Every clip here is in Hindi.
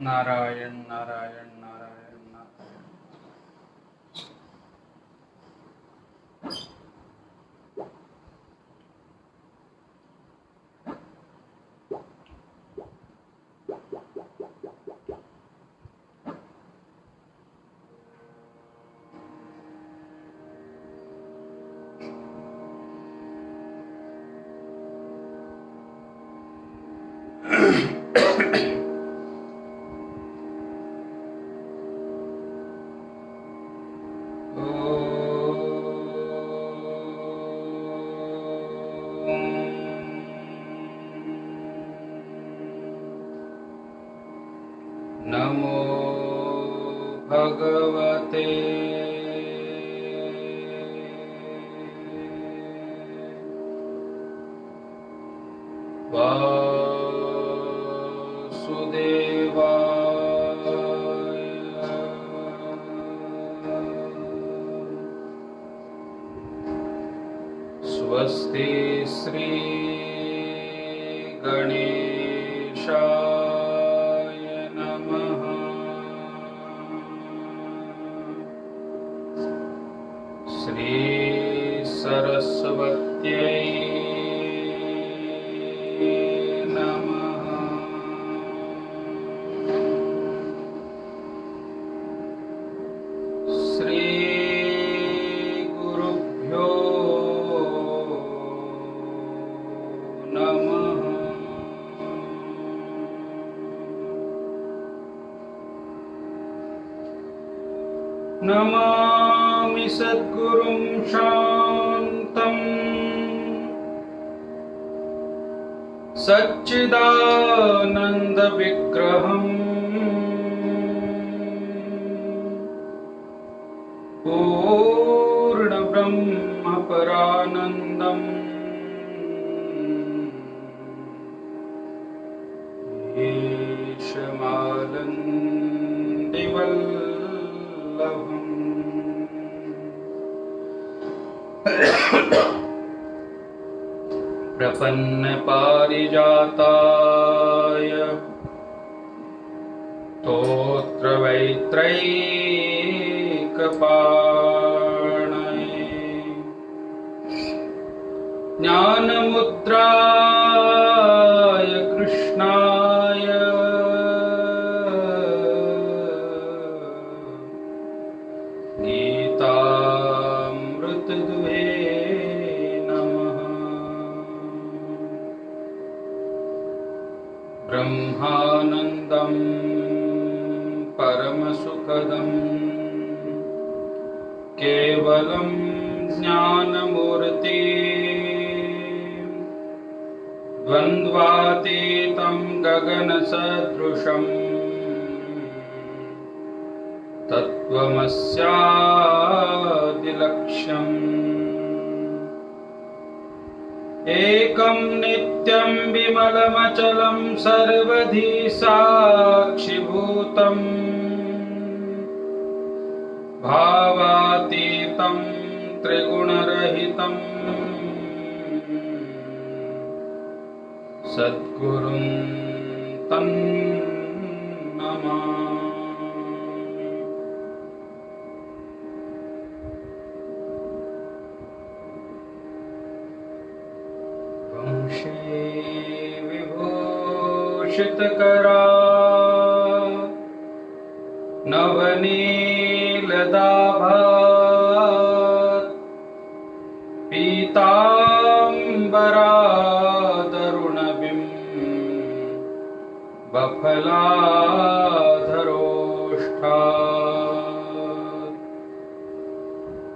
नारायण नारायण नारायण नारायण। नमो भगवते वासुदेवाय। स्वस्ति श्री गणेशाय नमः। श्री सरस्वत्यै नमः। श्री गुरुभ्यो नमः। नमामि सद्गुरुं शान्तं सच्चिदानन्दविग्रहम् पूर्णब्रह्मपरानन्दम् ईशमानन्दिवल्लभम्। प्रपन्नपारिजाताय स्तोत्रवैत्रैकपाणये ज्ञानमुद्राय कृष्णाय गीतामृतदुहे नमः। ब्रह्मानन्दं परमसुखदं केवलं ज्ञानमूर्ति द्वन्द्वातीतं गगनसदृशं तत्त्वमस्यादिलक्ष्यम्। एकं नित्यं विमलमचलं सर्वधी साक्षिभूतं भावातीतं त्रिगुणरहितं सद्गुरुं तं नमामि। विभूषितकरा नवनीलदाभात् पीताम्बरादरुणबिं बफलाधरोष्ठात्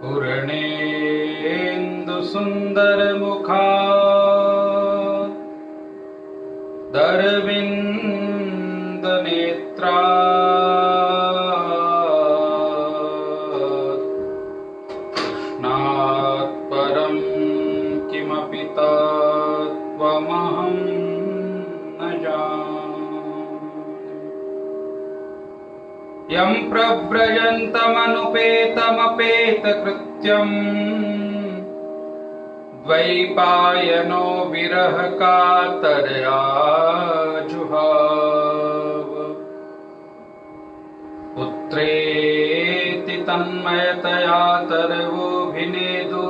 पूर्णेन्दुसुन्दरमुखात् दरविन्दनेत्रात् कृष्णात् परं किं यं प्रव्रजन्तमनुपेतमपेतकृत्यम् द्वैपायनो विरह कातरया जुहाव पुत्रेति तन्मयतया तरवोऽभिनेदु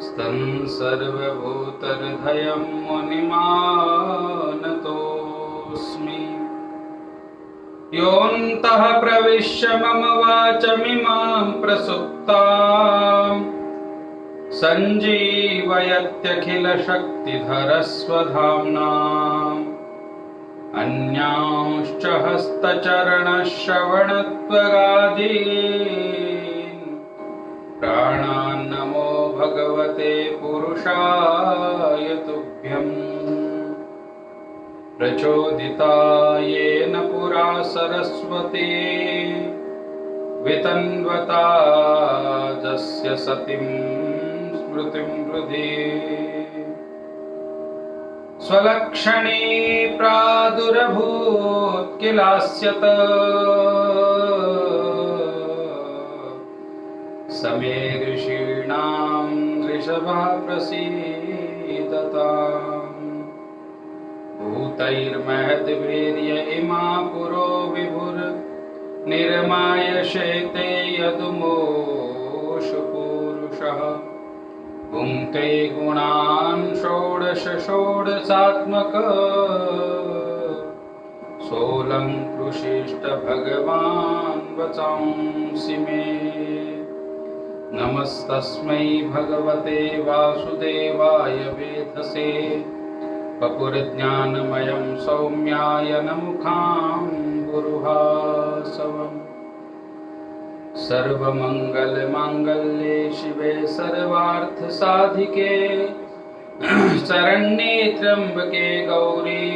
स्तन सर्वभूतहृदयं मुनिमानतोऽस्मि। योऽन्तः प्रविश्य मम वाचमिमां प्रसुप्तां सञ्जीवयत्यखिलशक्तिधरस्वधाम्नाम् अन्यांश्च हस्तचरणश्रवणत्वगादीन् प्राणान् नमो भगवते पुरुषाय तुभ्यम्। प्रचोदिता येन पुरा सरस्वती वितन्वता तस्य सतीं स्मृतिं हृदि स्वलक्षणे प्रादुरभूत् किलास्यत समे ऋषीणां ऋषभः प्रसीदताम्। भूतैर्महद्वीर्य इमा पुरो विभुर् निर्माय शेते यदुमोषु पूरुषः भुङ्क्ते गुणान् षोडश षोडशात्मक सोऽलङ्कृशिष्ट भगवान् वचांसि मे। नमस्तस्मै भगवते वासुदेवाय वेधसे पपुरज्ञानमयं सौम्याय नमुखाम्बुरुहासवम्। सर्वमङ्गलमाङ्गल्ये शिवे सर्वार्थसाधिके शरण्ये त्र्यम्बके गौरी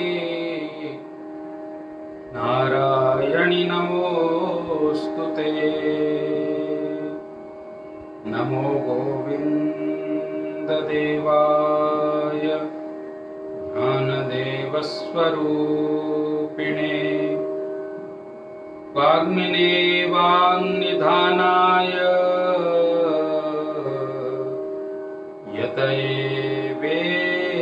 नारायणि नमोऽस्तुते। नमो गोविन्ददेवाय ज्ञानदेवस्वरूपिणे वाग्मिने वाङ्निधानाय यतये वेदमूर्तये।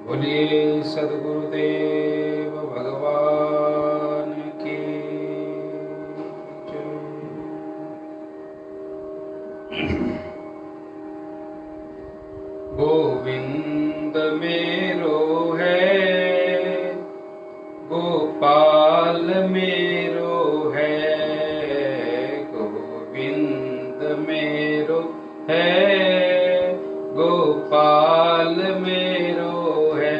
बोलिए सद्गुरुदेव भगवान की जय। गोविंद मेरो है गोपाल मेरो है गोविंद मेरो है गोपाल मेरो है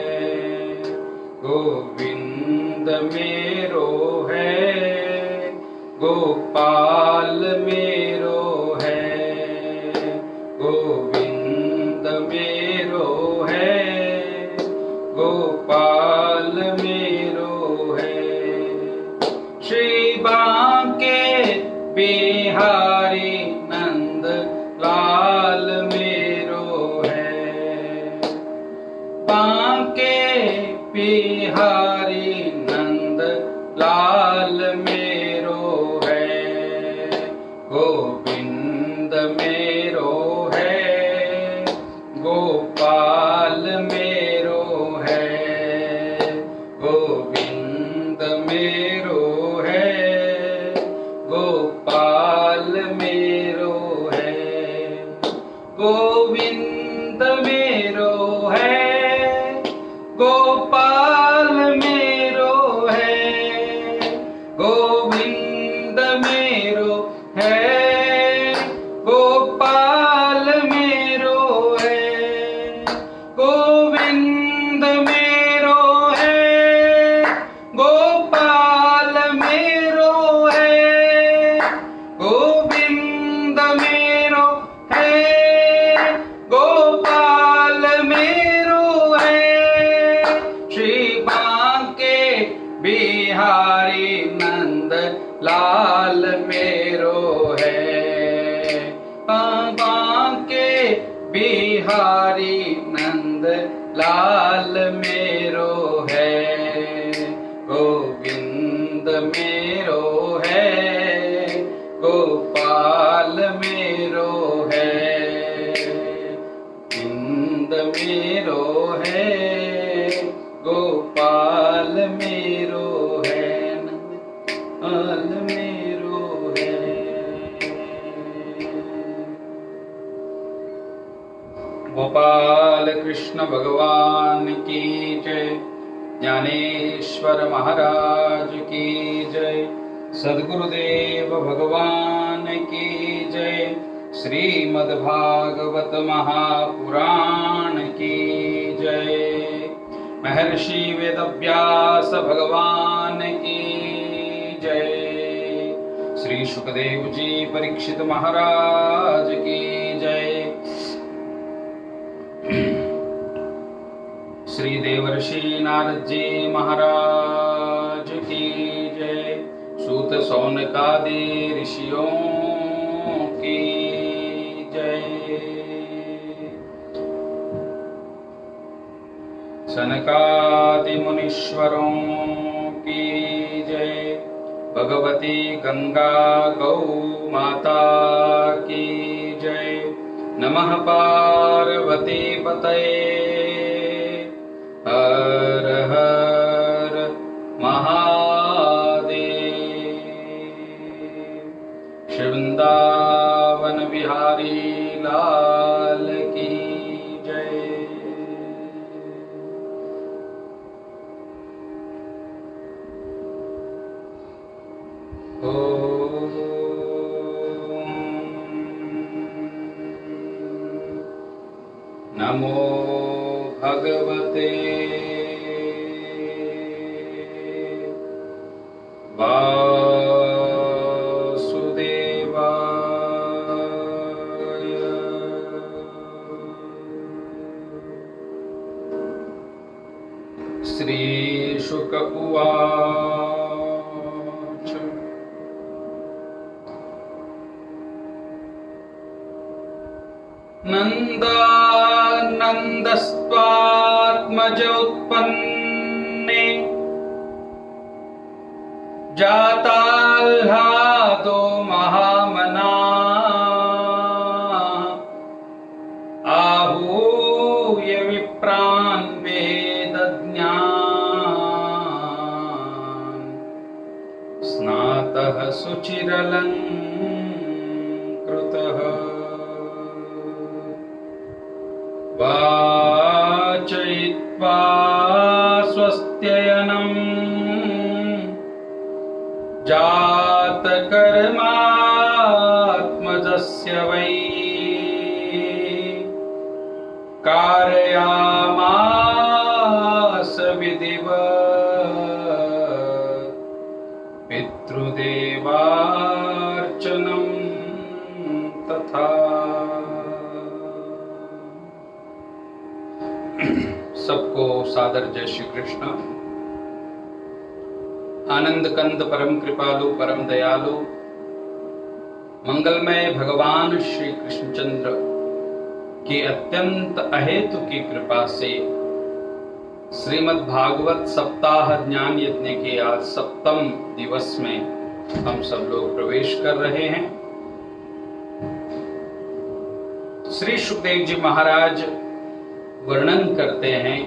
गोविंद मेरो है गोपाल मेरो है गोविंद मेरो है गोपाल मेरो है। श्री बांके बिहारी नंद लाल मेरो है बांके बिहारी नंद लाल मेरो है गोविंद मेरो है गोपाल मेरो है गोविंद मेरो है गोपाल मेरो है गोविंद मेरो है गोपाल मेरो है गोविंद मेरो है गोपाल मेरो है गोविंद मेरो है गोपाल मेरो है गोविंद मेरो है गोपाल मेरो है। श्री बांके बिहारी नंद लाल मेरो है बांके बिहारी नंद लाल मेरो है, गोविंद मेरो है, गोपाल मेरो है, गोविंद मेरो है, गोपाल मेरो है, लाल मेरो है। गोपाल कृष्ण भगवान की जय, ज्ञानेश्वर महाराज की जय, सद्गुरुदेव भगवान की जय, श्रीमद्भागवत महापुराण की जय, महर्षि वेदव्यास भगवान की जय, श्री सुखदेव जी परीक्षित महाराज की जय, श्री देवर्षि नारद जी महाराज की जय, सूत सौनकादि ऋषियों की जय, सनकादि मुनीश्वरों की जय, भगवती गंगा गौ माता की जय, नमः पार्वती पतये, हर हर महादेव, वृंदावन बिहारी लाल की जय। नमो भगवते वासुदेवाय। श्री शुक उवाच, नन्दानन्दस्त्वात्मज उत्पन्ने, जाताह्लादो महामना, आहूय विप्रान् वेदज्ञान्, स्नातः सुचिरलङ्कृतः, वाचयित्वा स्वस्त्ययनम्, जातकर्मात्मजस्य वै, कारयामास विधिवत्, पितृदेवार्चनं तथा। सबको सादर जय श्री कृष्ण। आनंद कंद परम कृपालु परम दयालु मंगलमय भगवान श्री कृष्णचंद्र की अत्यंत अहेतु की कृपा से श्रीमद् भागवत सप्ताह ज्ञान यज्ञ के आज 7वें दिवस में हम सब लोग प्रवेश कर रहे हैं। श्री सुखदेव जी महाराज वर्णन करते हैं,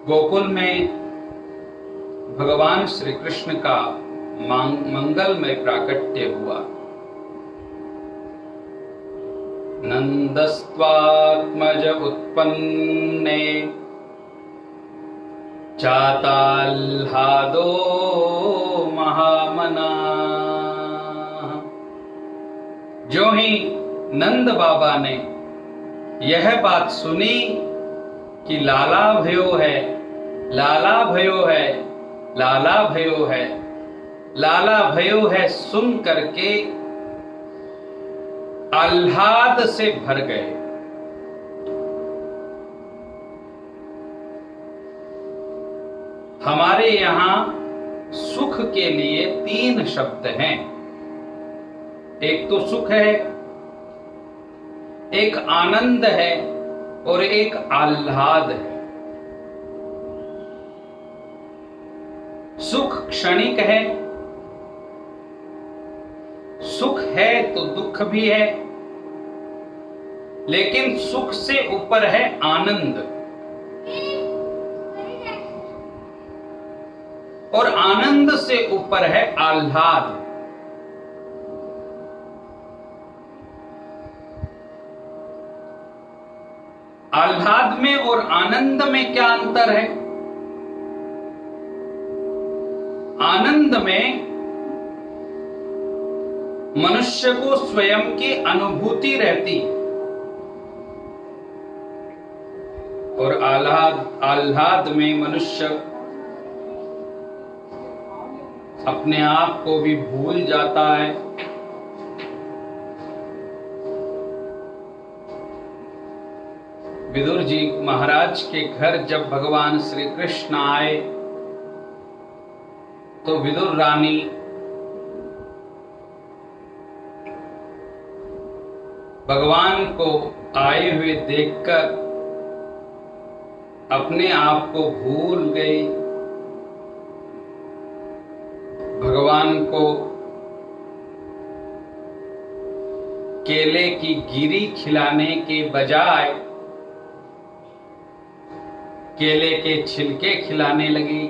गोकुल में भगवान श्री कृष्ण का मंगलमय प्राकट्य हुआ। नंदस्त्वात्मज उत्पन्ने, जाताह्लादो महामना। जो ही नंद बाबा ने यह बात सुनी कि लाला भयो है, लाला भयो है, लाला भयो है, लाला भयो है, सुन करके आह्लाद से भर गए। हमारे यहां सुख के लिए 3 शब्द हैं। एक तो सुख है, एक आनंद है और एक आह्लाद है। सुख क्षणिक है, सुख है तो दुख भी है, लेकिन सुख से ऊपर है आनंद, और आनंद से ऊपर है आह्लाद। आह्लाद में और आनंद में क्या अंतर है? आनंद में मनुष्य को स्वयं की अनुभूति रहती, और आह्लाद में मनुष्य अपने आप को भी भूल जाता है। विदुर जी महाराज के घर जब भगवान श्री कृष्ण आए तो विदुर रानी भगवान को आए हुए देखकर अपने आप को भूल गई। भगवान को केले की गिरी खिलाने के बजाय केले के छिलके खिलाने लगी।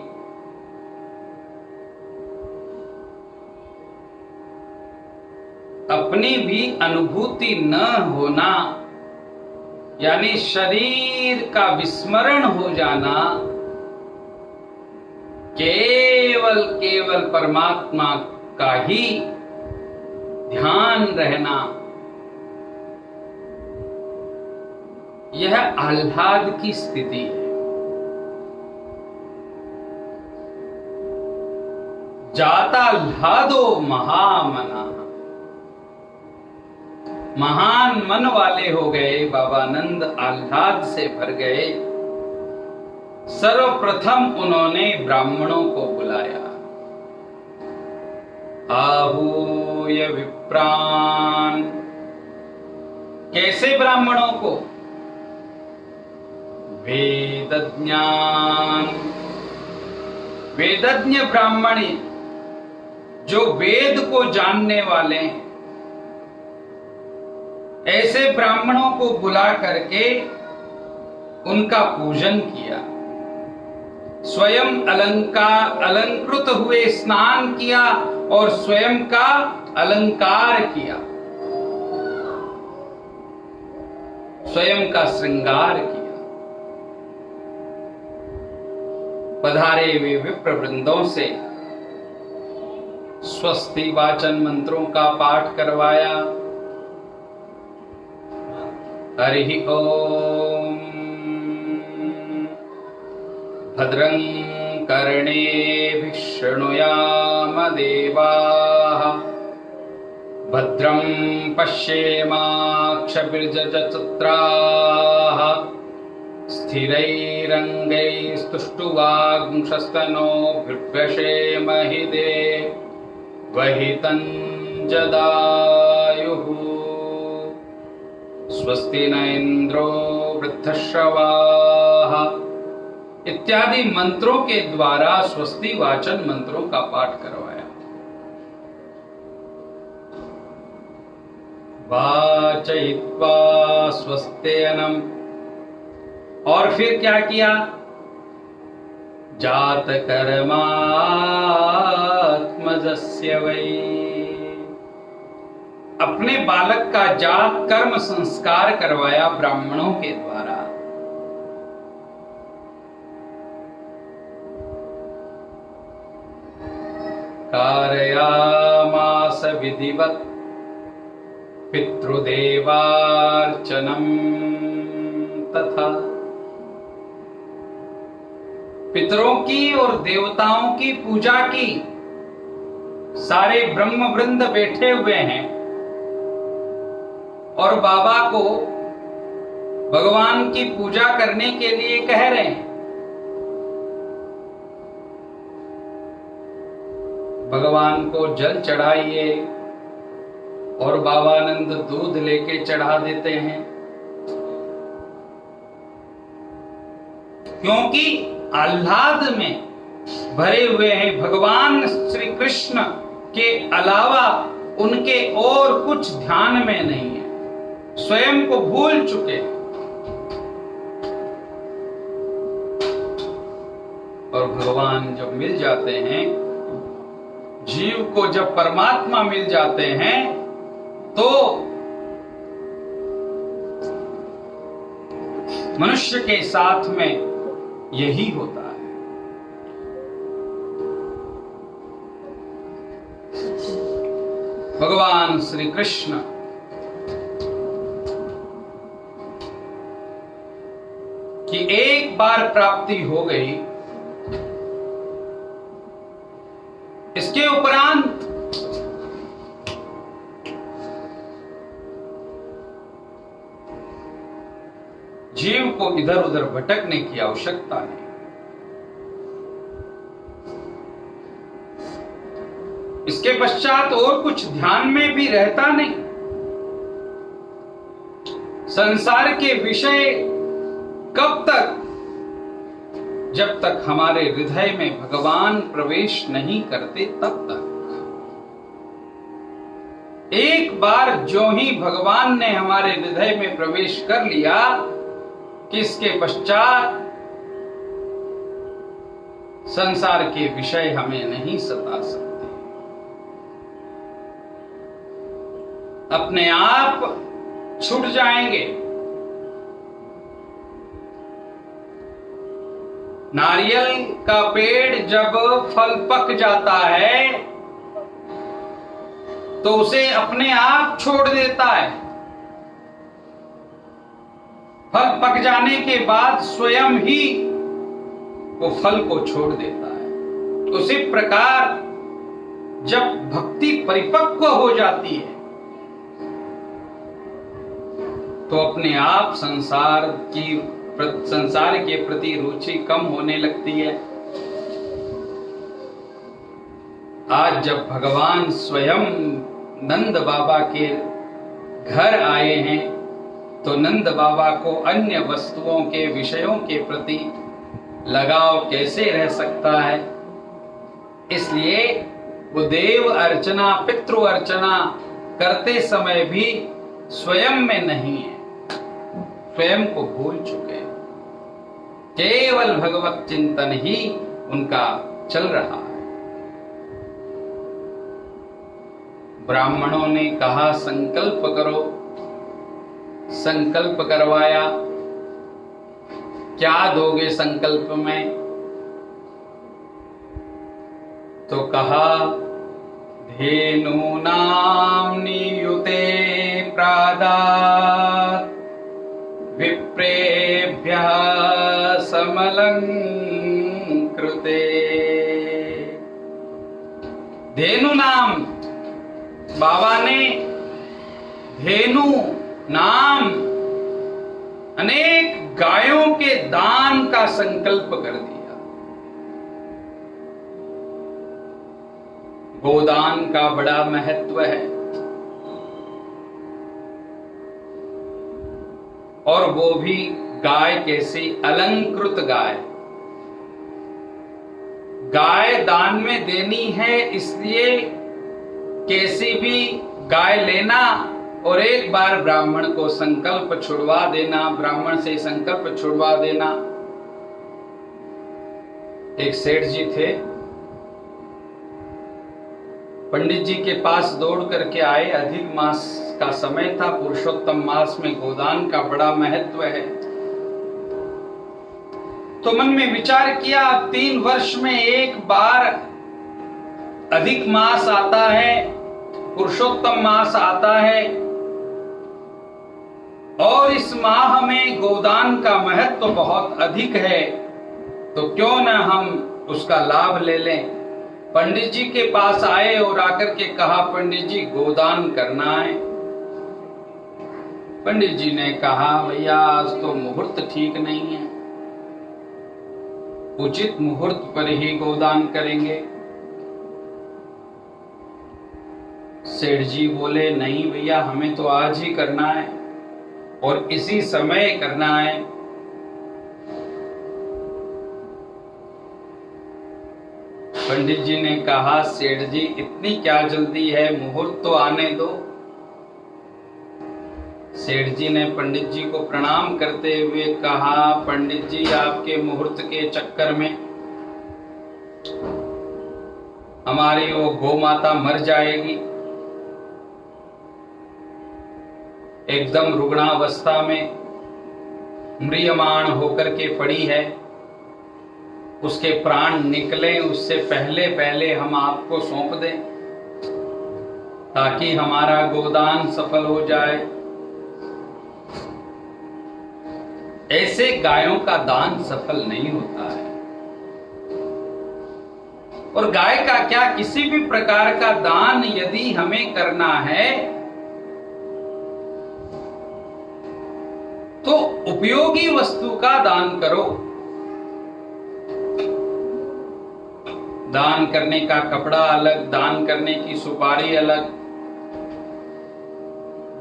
अपनी भी अनुभूति न होना, यानी शरीर का विस्मरण हो जाना, केवल परमात्मा का ही ध्यान रहना, यह आह्लाद की स्थिति है। जाता आह्लादो महामना, महान मन वाले हो गए बाबा नंद, आह्लाद से भर गए। सर्वप्रथम उन्होंने ब्राह्मणों को बुलाया। आहूय विप्रान, कैसे ब्राह्मणों को? वेदज्ञान, वेदज्ञ ब्राह्मण जो वेद को जानने वाले हैं, ऐसे ब्राह्मणों को बुला करके उनका पूजन किया। स्वयं अलंकृत हुए स्नान किया और स्वयं का अलंकार किया, स्वयं का श्रृंगार किया। पधारे हुए विप्रवृंदों से स्वस्ति वाचन मंत्रों का पाठ करवाया। हरि ओम। भद्रं कर्णेभिः शृणुयाम देवाः, भद्रं पश्येमाक्षभिर्यजत्राः, स्थिरैरङ्गैस्तुष्टुवांशस्तनोभिर्व्यशेमहि देवहितं जदायुः। स्वस्ति न इंद्रो वृद्धश्रवाः इत्यादि मंत्रों के द्वारा स्वस्ति वाचन मंत्रों का पाठ करवाया। वाचयित्वा स्वस्तेनम, और फिर क्या किया? जात कर्मात्मजस्य वै, अपने बालक का जात कर्म संस्कार करवाया ब्राह्मणों के द्वारा। कारयामास विधिवत पितृदेवार्चनम तथा, पितरों की और देवताओं की पूजा की। सारे ब्रह्म वृंद बैठे हुए हैं और बाबा को भगवान की पूजा करने के लिए कह रहे हैं। भगवान को जल चढ़ाइए, और बाबानंद दूध लेके चढ़ा देते हैं, क्योंकि आह्लाद में भरे हुए हैं। भगवान श्री कृष्ण के अलावा उनके और कुछ ध्यान में नहीं है, स्वयं को भूल चुके। और भगवान जब मिल जाते हैं, जीव को जब परमात्मा मिल जाते हैं, तो मनुष्य के साथ में यही होता है। भगवान श्री कृष्ण की एक बार प्राप्ति हो गई, इसके उपरांत जीव को इधर उधर भटकने की आवश्यकता नहीं। इसके पश्चात और कुछ ध्यान में भी रहता नहीं। संसार के विषय कब तक? जब तक हमारे हृदय में भगवान प्रवेश नहीं करते तब तक। एक बार जो ही भगवान ने हमारे हृदय में प्रवेश कर लिया कि इसके पश्चात संसार के विषय हमें नहीं सता सकते, अपने आप छूट जाएंगे। नारियल का पेड़ जब फल पक जाता है तो उसे अपने आप छोड़ देता है। फल पक जाने के बाद स्वयं ही वो फल को छोड़ देता है। उसी प्रकार जब भक्ति परिपक्व हो जाती है तो अपने आप संसार के प्रति रुचि कम होने लगती है। आज जब भगवान स्वयं नंद बाबा के घर आए हैं तो नंद बाबा को अन्य वस्तुओं के विषयों के प्रति लगाव कैसे रह सकता है? इसलिए वो देव अर्चना, पितृ अर्चना करते समय भी स्वयं में नहीं है, स्वयं को भूल चुके हैं। केवल भगवत चिंतन ही उनका चल रहा है। ब्राह्मणों ने कहा संकल्प करो, संकल्प करवाया। क्या दोगे संकल्प में? तो कहा धेनूनां नियुते प्रादात् विप्रेभ्यः समलंकृते। धेनु नाम, बाबा ने धेनु नाम अनेक गायों के दान का संकल्प कर दिया। गोदान का बड़ा महत्व है और वो भी गाय कैसी? अलंकृत गाय। गाय दान में देनी है, इसलिए कैसी भी गाय लेना और एक बार ब्राह्मण को संकल्प छुड़वा देना, ब्राह्मण से संकल्प छुड़वा देना। एक सेठ जी थे, पंडित जी के पास दौड़ करके आए। अधिक मास का समय था, पुरुषोत्तम मास में गोदान का बड़ा महत्व है। तो मन में विचार किया, 3 वर्ष में एक बार अधिक मास आता है, पुरुषोत्तम मास आता है और इस माह में गोदान का महत्व बहुत अधिक है, तो क्यों न हम उसका लाभ ले लें। पंडित जी के पास आए और आकर के कहा, पंडित जी गोदान करना है। पंडित जी ने कहा, भैया आज तो मुहूर्त ठीक नहीं है, उचित मुहूर्त पर ही गोदान करेंगे। सेठ जी बोले, नहीं भैया, हमें तो आज ही करना है और इसी समय करना है। पंडित जी ने कहा, सेठ जी इतनी क्या जल्दी है, मुहूर्त तो आने दो। सेठ जी ने पंडित जी को प्रणाम करते हुए कहा, पंडित जी आपके मुहूर्त के चक्कर में हमारी वो गौ माता मर जाएगी। एकदम रुग्णावस्था में म्रियमाण होकर के पड़ी है, उसके प्राण निकले उससे पहले पहले हम आपको सौंप दें ताकि हमारा गोदान सफल हो जाए। ऐसे गायों का दान सफल नहीं होता है। और गाय का क्या, किसी भी प्रकार का दान यदि हमें करना है तो उपयोगी वस्तु का दान करो। दान करने का कपड़ा अलग, दान करने की सुपारी अलग,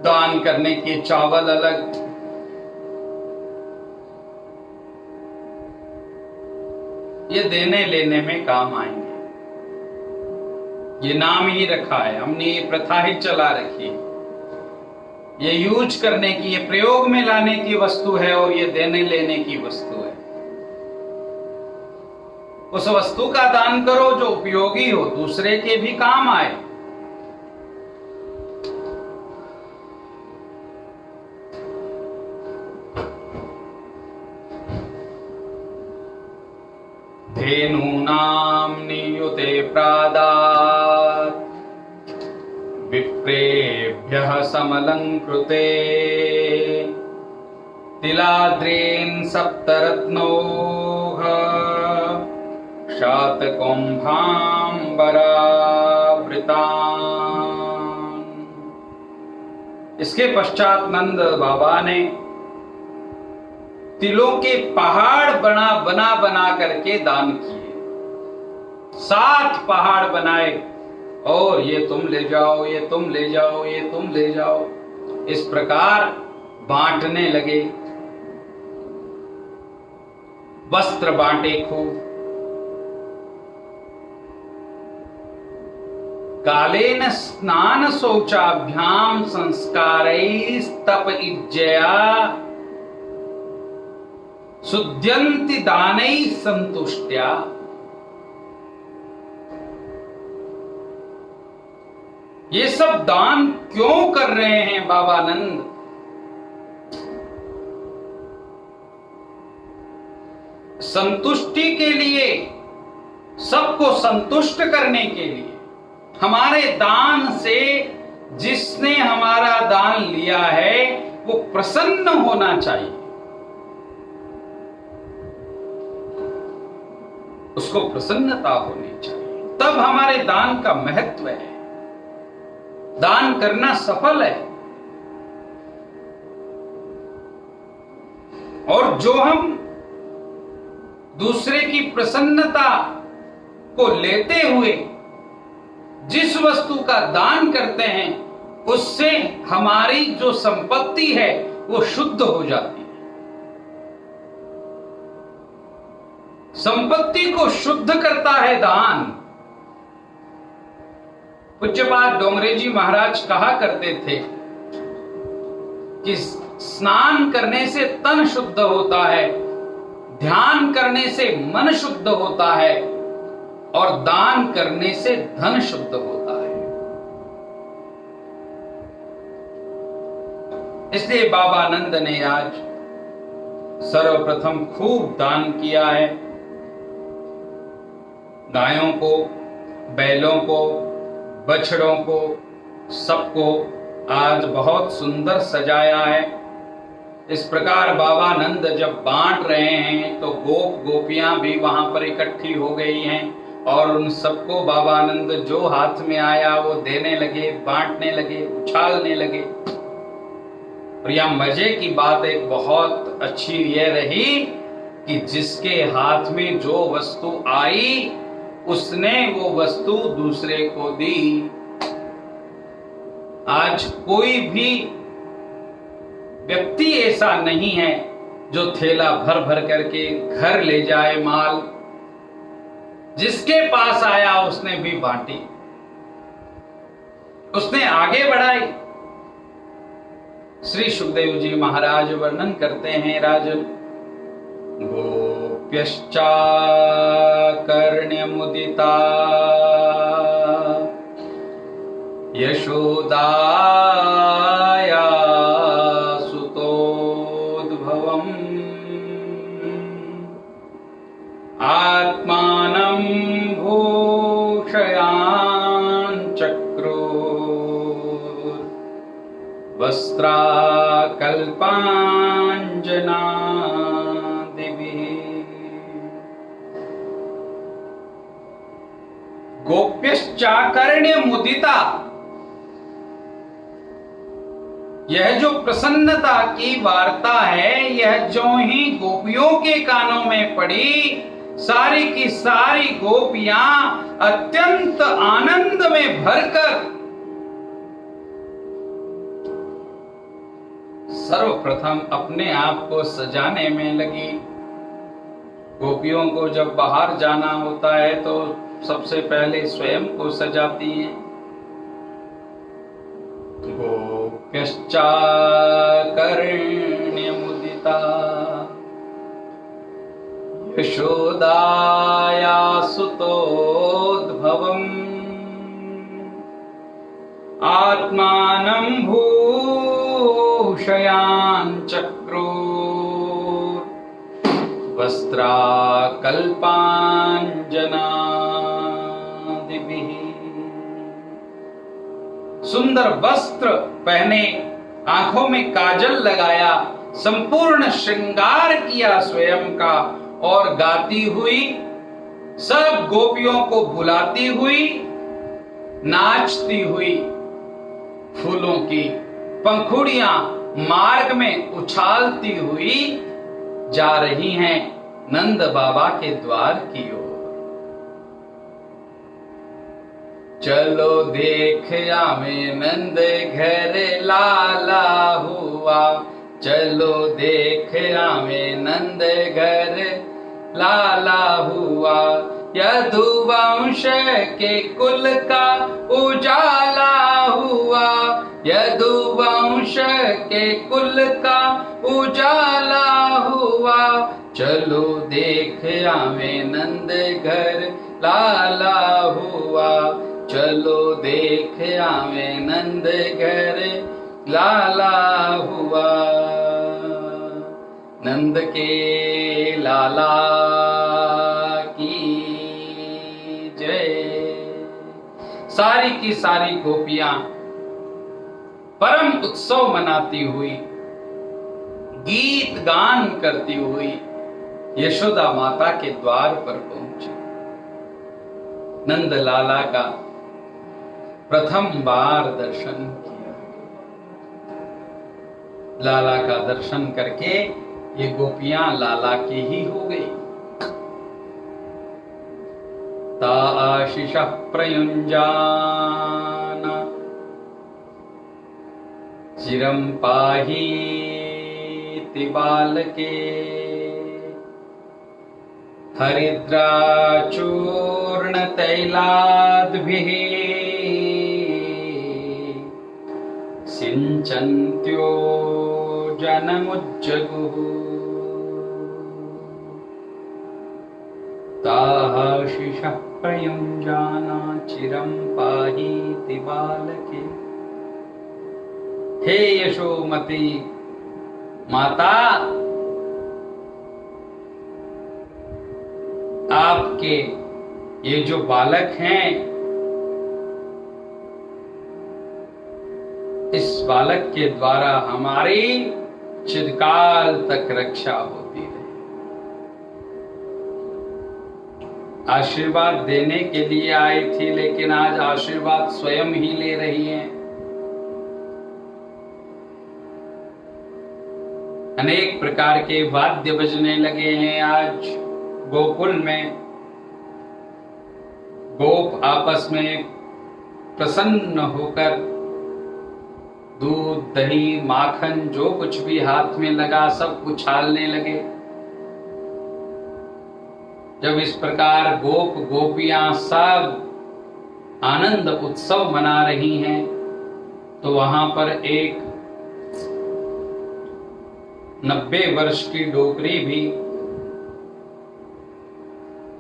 दान करने के चावल अलग। ये देने लेने में काम आएंगे। ये नाम ही रखा है हमने, ये प्रथा ही चला रखी है। ये यूज करने की, ये प्रयोग में लाने की वस्तु है और ये देने लेने की वस्तु है। उस वस्तु का दान करो जो उपयोगी हो, दूसरे के भी काम आए। धेनूनां नियुते प्रादात् विप्रेभ्यः समलंकृते तिलाद्रेन् सप्तरत्नौः शातकुंभाम्बरावृतान्। इसके पश्चात नंद बाबा ने तिलों के पहाड़ बना बना करके दान किए। 7 पहाड़ बनाए और ये तुम ले जाओ, ये तुम ले जाओ, ये तुम ले जाओ, इस प्रकार बांटने लगे। वस्त्र बांटे खूब। कालेन स्नान शौचाभ्याम संस्कारैस्तप इज्जया शुद्ध्यन्ति दानै संतुष्ट्या। ये सब दान क्यों कर रहे हैं बाबानंद? संतुष्टि के लिए, सबको संतुष्ट करने के लिए। हमारे दान से जिसने हमारा दान लिया है वो प्रसन्न होना चाहिए, उसको प्रसन्नता होनी चाहिए, तब हमारे दान का महत्व है। दान करना सफल है। और जो हम दूसरे की प्रसन्नता को लेते हुए जिस वस्तु का दान करते हैं उससे हमारी जो संपत्ति है वो शुद्ध हो जाती है। संपत्ति को शुद्ध करता है दान। पूज्यपाद डोंगरे जी महाराज कहा करते थे कि स्नान करने से तन शुद्ध होता है, ध्यान करने से मन शुद्ध होता है और दान करने से धन शुद्ध होता है। इसलिए बाबानंद ने आज सर्वप्रथम खूब दान किया है। गायों को, बैलों को, बछड़ों को, सबको आज बहुत सुंदर सजाया है। इस प्रकार बाबानंद जब बांट रहे हैं तो गोप गोपियां भी वहां पर इकट्ठी हो गई हैं और उन सबको बाबानंद जो हाथ में आया वो देने लगे, बांटने लगे, उछालने लगे। और यह मजे की बात एक बहुत अच्छी ये रही कि जिसके हाथ में जो वस्तु आई उसने वो वस्तु दूसरे को दी। आज कोई भी व्यक्ति ऐसा नहीं है जो थैला भर भर करके घर ले जाए माल। जिसके पास आया उसने भी बांटी, उसने आगे बढ़ाई। श्री सुखदेव जी महाराज वर्णन करते हैं, राजन गोप्यश्चाकर्ण्यमुदिता यशोदाया सुतोद्भवम् आत्मानं भूषयान् चक्रुः वस्त्राकल्पाञ्जनादिभिः। गोप्यश्चाकर्ण्य मुदिता, यह जो प्रसन्नता की वार्ता है, यह जो ही गोपियों के कानों में पड़ी, सारी की सारी गोपियां अत्यंत आनंद में भरकर सर्वप्रथम अपने आप को सजाने में लगी। गोपियों को जब बाहर जाना होता है तो सबसे पहले स्वयं को सजाती हैं। गोप्यश्चाकर्ण्यमुदिता यशोदाया सुतोद्भवम् आत्मानं भूषयान् चक्रुः वस्त्राकल्पाञ्जनादिभिः। सुंदर वस्त्र पहने, आंखों में काजल लगाया, संपूर्ण श्रृंगार किया स्वयं का, और गाती हुई सब गोपियों को बुलाती हुई, नाचती हुई, फूलों की पंखुड़ियां मार्ग में उछालती हुई जा रही हैं नंद बाबा के द्वार की ओर। चलो देख आवे नंद घर लाला हुआ, चलो देख आवे नंद घर लाला हुआ। यदुवंश के कुल का उजाला हुआ, यदुवंश के कुल का उजाला हुआ। चलो देख आवे नंद घर लाला हुआ, चलो देख आवे नंद घर लाला हुआ। नंद के लाला की जय। सारी की सारी गोपियां परम उत्सव मनाती हुई, गीत गान करती हुई यशोदा माता के द्वार पर पहुंची। नंद लाला का प्रथम बार दर्शन किया। लाला का दर्शन करके ये गोपियां लाला की ही हो गई। ता आशीष प्रयुञ्जाना चिरं पाहीति बालके। हरिद्राचूर्ण तैलाद्भिः सिंचन्त्यो जनमुज्जगुः। ताशीष प्रयुञ्जाना चिरं पाहीति बालके। हे यशोमती माता, आपके ये जो बालक हैं, इस बालक के द्वारा हमारी चिरकाल तक रक्षा होती रहे। आशीर्वाद देने के लिए आई थी, लेकिन आज आशीर्वाद स्वयं ही ले रही हैं। अनेक प्रकार के वाद्य बजने लगे हैं आज गोकुल में। गोप आपस में प्रसन्न होकर दूध, दही, माखन जो कुछ भी हाथ में लगा सब उछालने लगे। जब इस प्रकार गोप गोपियां सब आनंद उत्सव मना रही हैं, तो वहां पर एक 90 वर्ष की डोकरी भी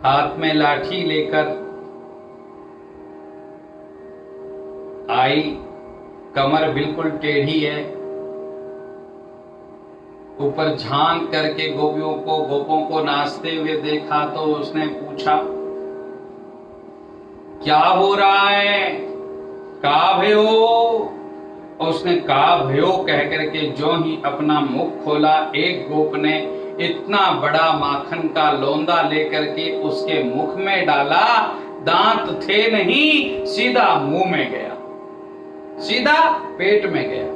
हाथ में लाठी लेकर आई। कमर बिल्कुल टेढ़ी है। ऊपर झांक करके गोपों को नाचते हुए देखा तो उसने पूछा, क्या हो रहा है, का भयो? और उसने का भयो कह करके जो ही अपना मुख खोला, एक गोप ने इतना बड़ा माखन का लोंदा लेकर के उसके मुख में डाला। दांत थे नहीं, सीधा मुंह में गया, सीधा पेट में गया।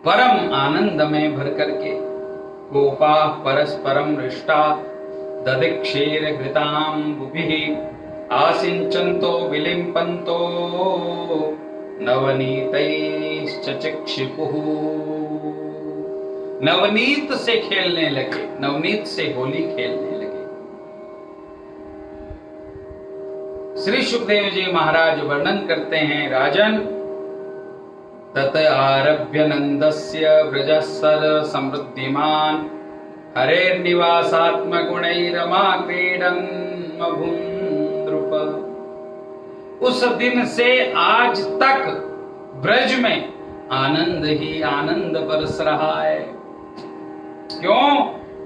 परम आनंद में भर करके गोपा परस्परम रिष्टा दधिक्षीर घृताम्बुभिः आसिंचन्तो विलिम्पन्तो नवनीतैश्च चिक्षिपुः। नवनीत से खेलने लगे, नवनीत से होली खेलने लगे। श्री सुखदेव जी महाराज वर्णन करते हैं, राजन तत आरभ्य नंदस्य व्रजस्सर समृद्धिमान हरेर्निवासात्मगुणैरमा क्रीडन् मभुन्द्रुप। उस दिन से आज तक ब्रज में आनंद ही आनंद बरस रहा है। क्यों?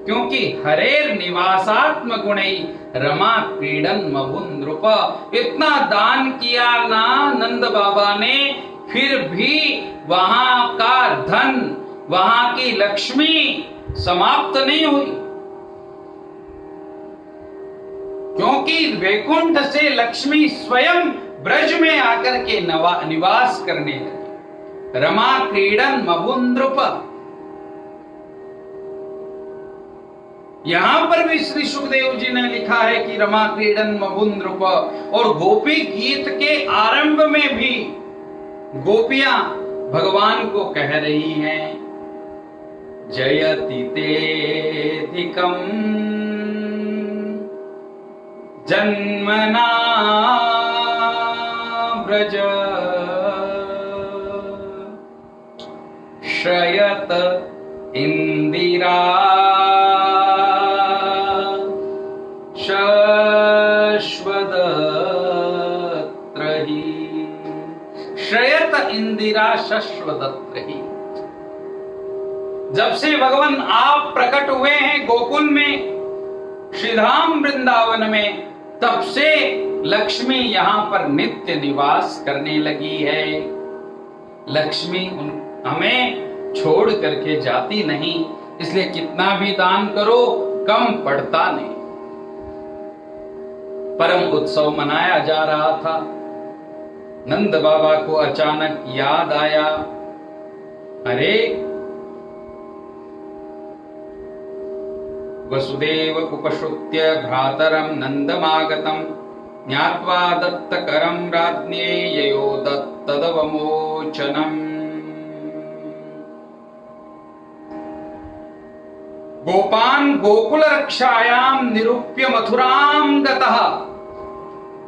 क्योंकि हरेर निवासात्म गुणई रमा क्रीडन मभुन्द्रुप। इतना दान किया ना नंद बाबा ने, फिर भी वहां का धन, वहां की लक्ष्मी समाप्त नहीं हुई। क्योंकि वैकुंठ से लक्ष्मी स्वयं ब्रज में आकर के निवास करने लगी। रमा क्रीडन मभुन्द्रुप। यहां पर भी श्री सुखदेव जी ने लिखा है कि रमा क्रीडन मभुन्द्रुप। और गोपी गीत के आरंभ में भी गोपियां भगवान को कह रही हैं, जयति तेधिकं जन्मना ब्रज श्रयत इंदिरा शश्वदत्रहि। श्रयत इंदिरा शश्वदत्रहि। जब से भगवान आप प्रकट हुए हैं गोकुल में, श्रीधाम वृंदावन में, तब से लक्ष्मी यहां पर नित्य निवास करने लगी है। लक्ष्मी हमें छोड़ करके जाती नहीं, इसलिए कितना भी दान करो कम पड़ता नहीं। परम उत्सव मनाया जा रहा था। नंद बाबा को अचानक याद आया, अरे वसुदेव उपश्रुत्य भ्रातरं नंदमागतं ज्ञात्वा दत्तकरं राज्ञे ययो दत्तदवमोचनम्। गोपान् गोकुल रक्षायां निरूप्य मथुरां गतः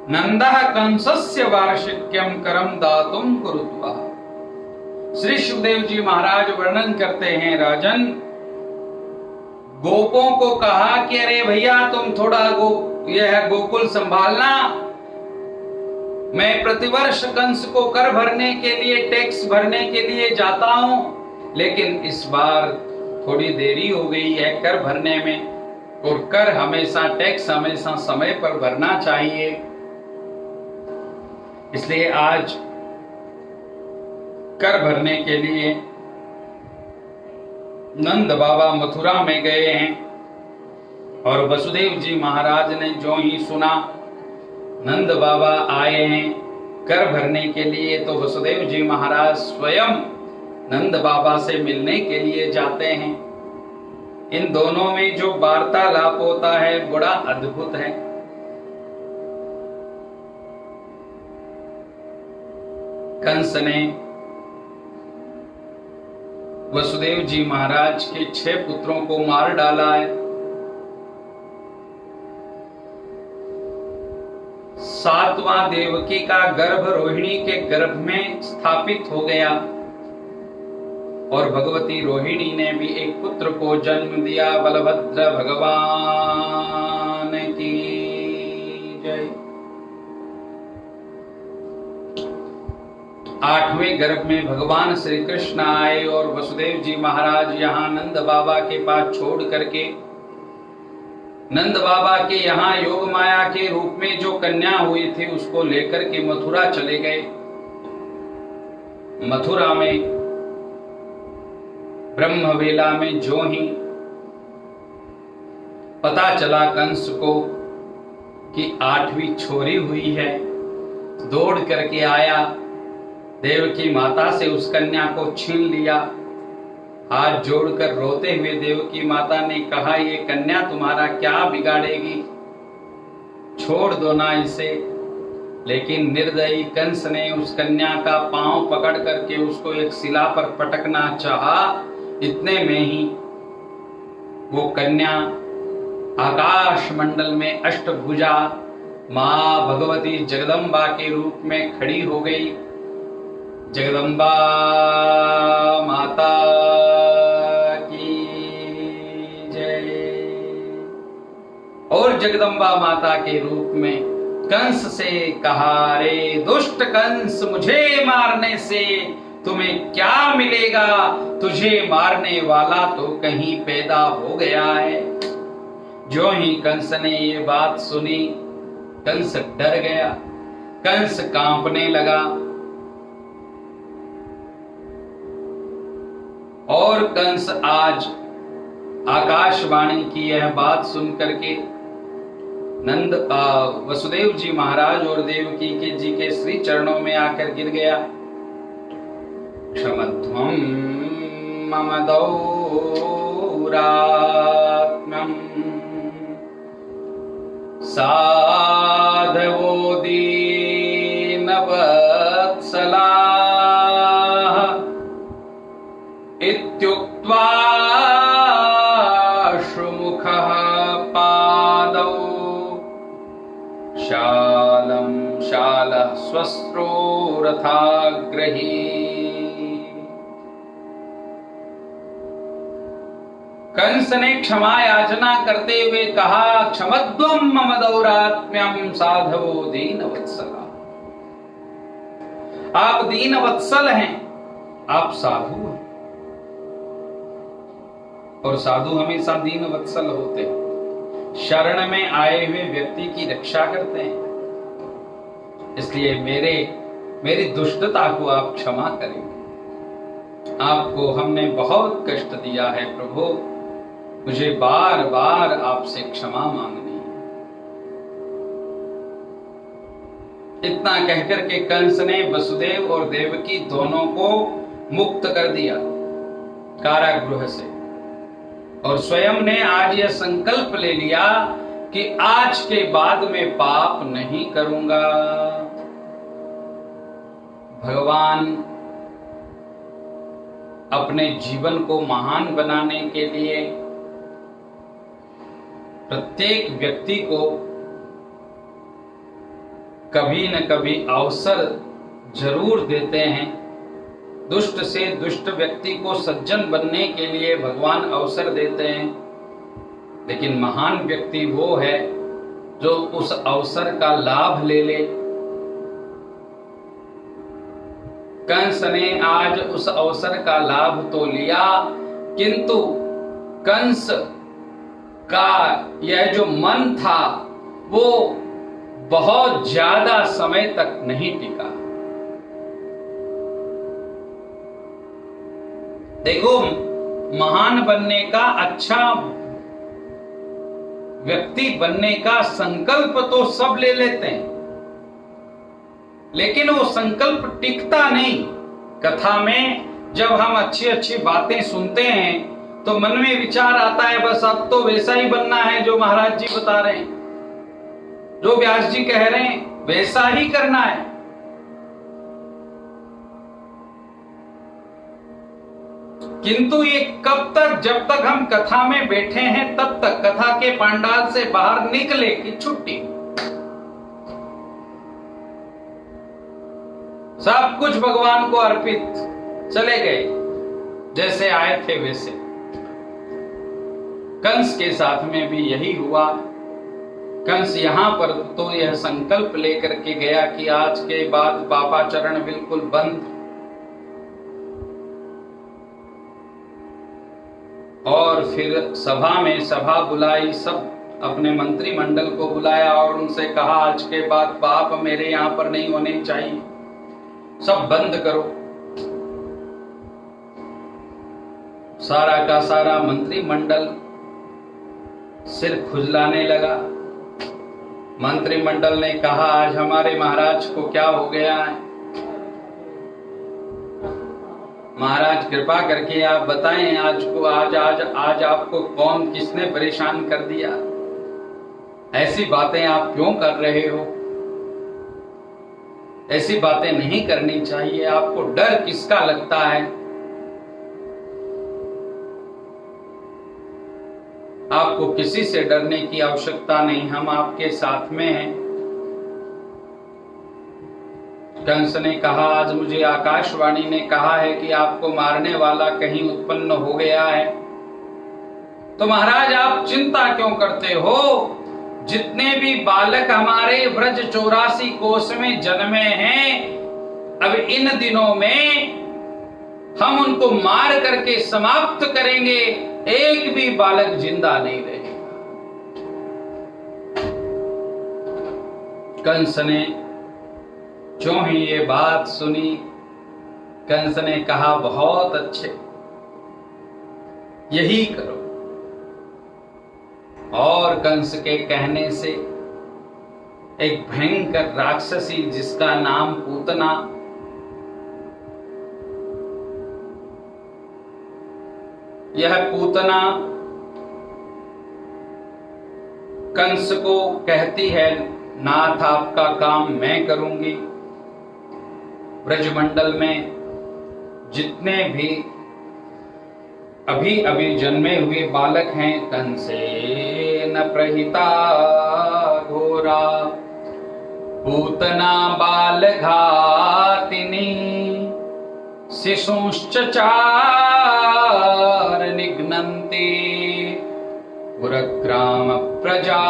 नंदः कंसस्य वार्षिक्यं करं दातुं कुरुत्वा। श्री सुखदेव जी महाराज वर्णन करते हैं, राजन गोपों को कहा कि अरे भैया तुम थोड़ा यह गोकुल संभालना, मैं प्रतिवर्ष कंस को कर भरने के लिए, टैक्स भरने के लिए जाता हूं, लेकिन इस बार थोड़ी देरी हो गई है कर भरने में। और कर हमेशा, टैक्स हमेशा समय पर भरना चाहिए। इसलिए आज कर भरने के लिए नंद बाबा मथुरा में गए हैं। और वसुदेव जी महाराज ने जो ही सुना नंद बाबा आए हैं कर भरने के लिए, तो वसुदेव जी महाराज स्वयं नंद बाबा से मिलने के लिए जाते हैं। इन दोनों में जो वार्तालाप होता है बड़ा अद्भुत है। कंस ने वसुदेव जी महाराज के 6 पुत्रों को मार डाला है। 7वां देवकी का गर्भ रोहिणी के गर्भ में स्थापित हो गया और भगवती रोहिणी ने भी एक पुत्र को जन्म दिया। बलभद्र भगवान की जय। 8वें गर्भ में भगवान श्री कृष्ण आए और वसुदेव जी महाराज यहाँ नंद बाबा के पास छोड़ करके नंद बाबा के यहाँ योग माया के रूप में जो कन्या हुई थी उसको लेकर के मथुरा चले गए। मथुरा में ब्रह्मवेला में जो ही पता चला कंस को कि 8वीं छोरी हुई है, दौड़ करके आया, देवकी माता से उस कन्या को छीन लिया। हाथ जोड़कर रोते हुए देवकी माता ने कहा, ये कन्या तुम्हारा क्या बिगाड़ेगी, छोड़ दो ना इसे। लेकिन निर्दयी कंस ने उस कन्या का पांव पकड़ करके उसको एक शिला पर पटकना चाहा। इतने में ही वो कन्या आकाश मंडल में अष्टभुजा मां भगवती जगदम्बा के रूप में खड़ी हो गई। जगदम्बा माता की जय। और जगदम्बा माता के रूप में कंस से कहा, रे दुष्ट कंस, मुझे मारने से तुम्हें क्या मिलेगा, तुझे मारने वाला तो कहीं पैदा हो गया है। जो ही कंस ने ये बात सुनी, कंस डर गया, कंस कांपने लगा और कंस आज आकाशवाणी की यह बात सुन करके वसुदेव जी महाराज और देवकी के जी के श्री चरणों में आकर गिर गया। क्षमध्वं मम दौरात्म्यं साधवो दीनवत्सलाः इत्युक्त्वा श्रुमुखः पादौ शालं शालः स्वस्त्रो रथाग्रही। कंस ने क्षमा याचना करते हुए कहा, क्षमद्वम मम दौरात्म्यम साधवो दीनवत्सला। आप दीनवत्सल हैं, आप साधु हैं और साधु हमेशा दीनवत्सल होते हैं, शरण में आए हुए व्यक्ति की रक्षा करते हैं। इसलिए मेरी दुष्टता को आप क्षमा करें। आपको हमने बहुत कष्ट दिया है प्रभु, मुझे बार बार आपसे क्षमा मांगनी है। इतना कहकर के कंस ने वसुदेव और देवकी दोनों को मुक्त कर दिया कारागृह से और स्वयं ने आज यह संकल्प ले लिया कि आज के बाद मैं पाप नहीं करूंगा। भगवान अपने जीवन को महान बनाने के लिए प्रत्येक व्यक्ति को कभी न कभी अवसर जरूर देते हैं। दुष्ट से दुष्ट व्यक्ति को सज्जन बनने के लिए भगवान अवसर देते हैं, लेकिन महान व्यक्ति वो है जो उस अवसर का लाभ ले ले। कंस ने आज उस अवसर का लाभ तो लिया, किंतु कंस का यह जो मन था वो बहुत ज्यादा समय तक नहीं टिका। देखो, महान बनने का, अच्छा व्यक्ति बनने का संकल्प तो सब ले लेते हैं, लेकिन वो संकल्प टिकता नहीं। कथा में जब हम अच्छी अच्छी बातें सुनते हैं तो मन में विचार आता है, बस अब तो वैसा ही बनना है जो महाराज जी बता रहे हैं, जो व्यास जी कह रहे हैं वैसा ही करना है। किंतु ये कब तक, जब तक हम कथा में बैठे हैं तब तक, कथा के पंडाल से बाहर निकले कि छुट्टी। सब कुछ भगवान को अर्पित, चले गए जैसे आए थे वैसे। कंस के साथ में भी यही हुआ। कंस यहां पर तो यह संकल्प लेकर के गया कि आज के बाद पापाचरण बिल्कुल बंद, और फिर सभा में सभा बुलाई, सब अपने मंत्रिमंडल को बुलाया और उनसे कहा आज के बाद पाप मेरे यहां पर नहीं होने चाहिए, सब बंद करो। सारा का सारा मंत्रिमंडल सिर खुजलाने लगा। मंत्रिमंडल ने कहा आज हमारे महाराज को क्या हो गया है, महाराज कृपा करके आप बताएं आज आपको कौन किसने परेशान कर दिया, ऐसी बातें आप क्यों कर रहे हो, ऐसी बातें नहीं करनी चाहिए, आपको डर किसका लगता है, आपको किसी से डरने की आवश्यकता नहीं, हम आपके साथ में हैं। कंस ने कहा आज मुझे आकाशवाणी ने कहा है कि आपको मारने वाला कहीं उत्पन्न हो गया है, तो महाराज आप चिंता क्यों करते हो, जितने भी बालक हमारे ब्रज 84 कोस में जन्मे हैं, अब इन दिनों में हम उनको मार करके समाप्त करेंगे, एक भी बालक जिंदा नहीं रहेगा। कंस ने जो ही ये बात सुनी, कंस ने कहा बहुत अच्छे, यही करो। और कंस के कहने से एक भयंकर राक्षसी जिसका नाम पूतना, यह पूतना कंस को कहती है नाथ आपका काम मैं करूंगी, ब्रजमंडल में जितने भी अभी अभी जन्मे हुए बालक हैं, कंसेन प्रहिता घोरा पूतना बाल घातिनी शिशुश्च चार निघ्नन्ति पुरग्राम प्रजादिषु।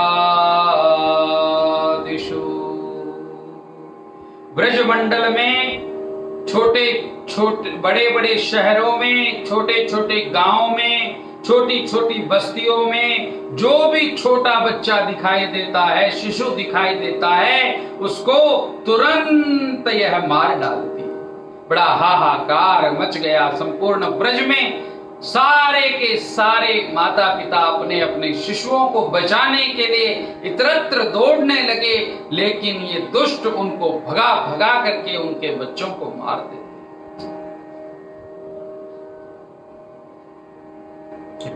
ब्रजमंडल में छोटे छोटे बड़े बड़े शहरों में, छोटे छोटे गांवों में, छोटी छोटी बस्तियों में जो भी छोटा बच्चा दिखाई देता है, शिशु दिखाई देता है, उसको तुरंत यह मार डालती है। बड़ा हाहाकार मच गया संपूर्ण ब्रज में। सारे के सारे माता पिता अपने अपने शिशुओं को बचाने के लिए इतरत्र दौड़ने लगे, लेकिन ये दुष्ट उनको भगा भगा करके उनके बच्चों को मार देते।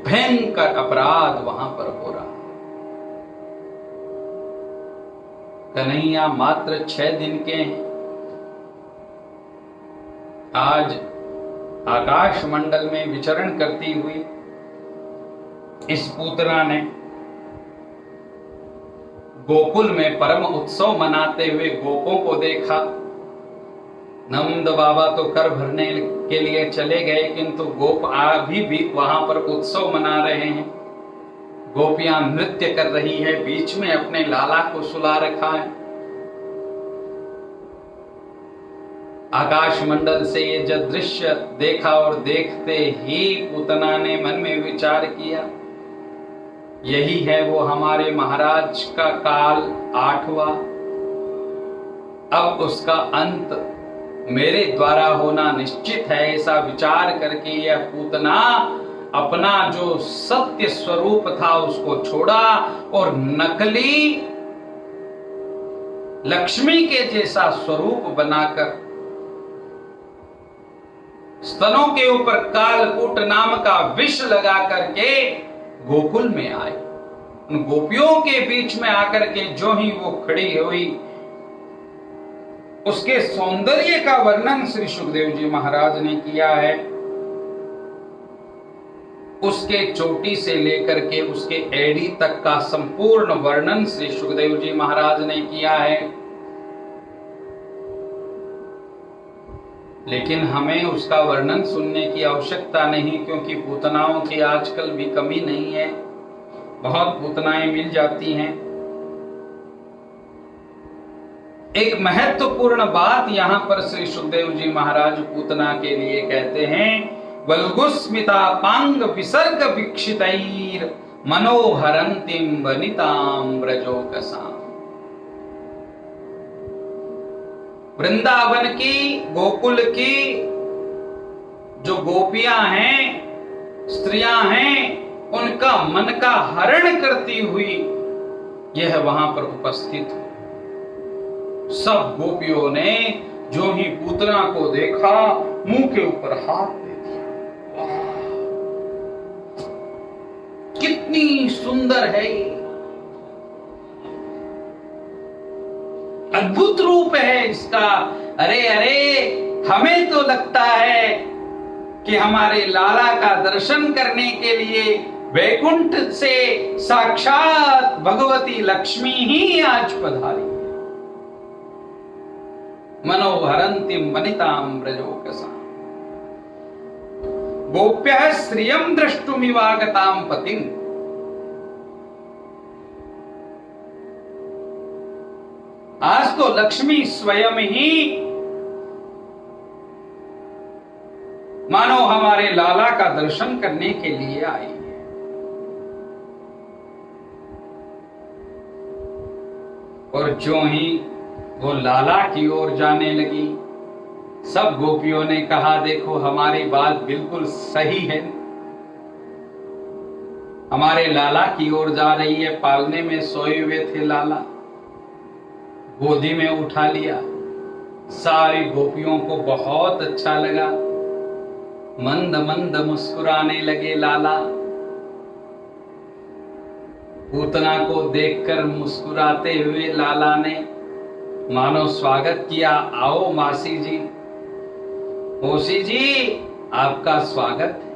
भयंकर अपराध वहां पर हो रहा। कन्हैया मात्र 6 दिन के हैं। आज आकाश मंडल में विचरण करती हुई इस पूतना ने गोकुल में परम उत्सव मनाते हुए गोपों को देखा। नंद बाबा तो कर भरने के लिए चले गए, किंतु गोप अभी भी वहां पर उत्सव मना रहे हैं। गोपियां नृत्य कर रही है, बीच में अपने लाला को सुला रखा है। आकाश मंडल से ये जब दृश्य देखा और देखते ही पूतना ने मन में विचार किया, यही है वो हमारे महाराज का काल 8वां, अब उसका अंत मेरे द्वारा होना निश्चित है। ऐसा विचार करके यह पूतना अपना जो सत्य स्वरूप था उसको छोड़ा और नकली लक्ष्मी के जैसा स्वरूप बनाकर स्तनों के ऊपर कालकूट नाम का विष लगा करके गोकुल में आई। उन गोपियों के बीच में आकर के जो ही वो खड़ी हुई, उसके सौंदर्य का वर्णन श्री सुखदेव जी महाराज ने किया है। उसके चोटी से लेकर के उसके एड़ी तक का संपूर्ण वर्णन श्री सुखदेव जी महाराज ने किया है। लेकिन हमें उसका वर्णन सुनने की आवश्यकता नहीं, क्योंकि पूतनाओं की आजकल भी कमी नहीं है, बहुत पूतनाएं मिल जाती हैं। एक महत्वपूर्ण बात यहां पर श्री सुखदेव जी महाराज पूतना के लिए कहते हैं, वल्गुस्मिता पांग विसर्ग वीक्षितैर मनोहरंतिम वनिताम व्रजोकसाम। वृंदावन की, गोकुल की जो गोपियां हैं, स्त्रियां हैं, उनका मन का हरण करती हुई यह वहां पर उपस्थित हुई। सब गोपियों ने जो ही पूतना को देखा मुंह के ऊपर हाथ दे दिया। कितनी सुंदर है ये, अद्भुत रूप है इसका। अरे अरे, हमें तो लगता है कि हमारे लाला का दर्शन करने के लिए वैकुंठ से साक्षात भगवती लक्ष्मी ही आज पधारी है। मनोहरंतिम वनिताम व्रजोकसाम गोप्यः श्रियं द्रष्टुमिवागतां पतिम्। आज तो लक्ष्मी स्वयं ही मानो हमारे लाला का दर्शन करने के लिए आई है। और जो ही वो लाला की ओर जाने लगी, सब गोपियों ने कहा, देखो हमारी बात बिल्कुल सही है, हमारे लाला की ओर जा रही है। पालने में सोए हुए थे लाला, गोदी में उठा लिया। सारी गोपियों को बहुत अच्छा लगा, मंद मंद मुस्कुराने लगे लाला। पूतना को देखकर मुस्कुराते हुए लाला ने मानो स्वागत किया, आओ मासी जी, मौसी जी, आपका स्वागत है।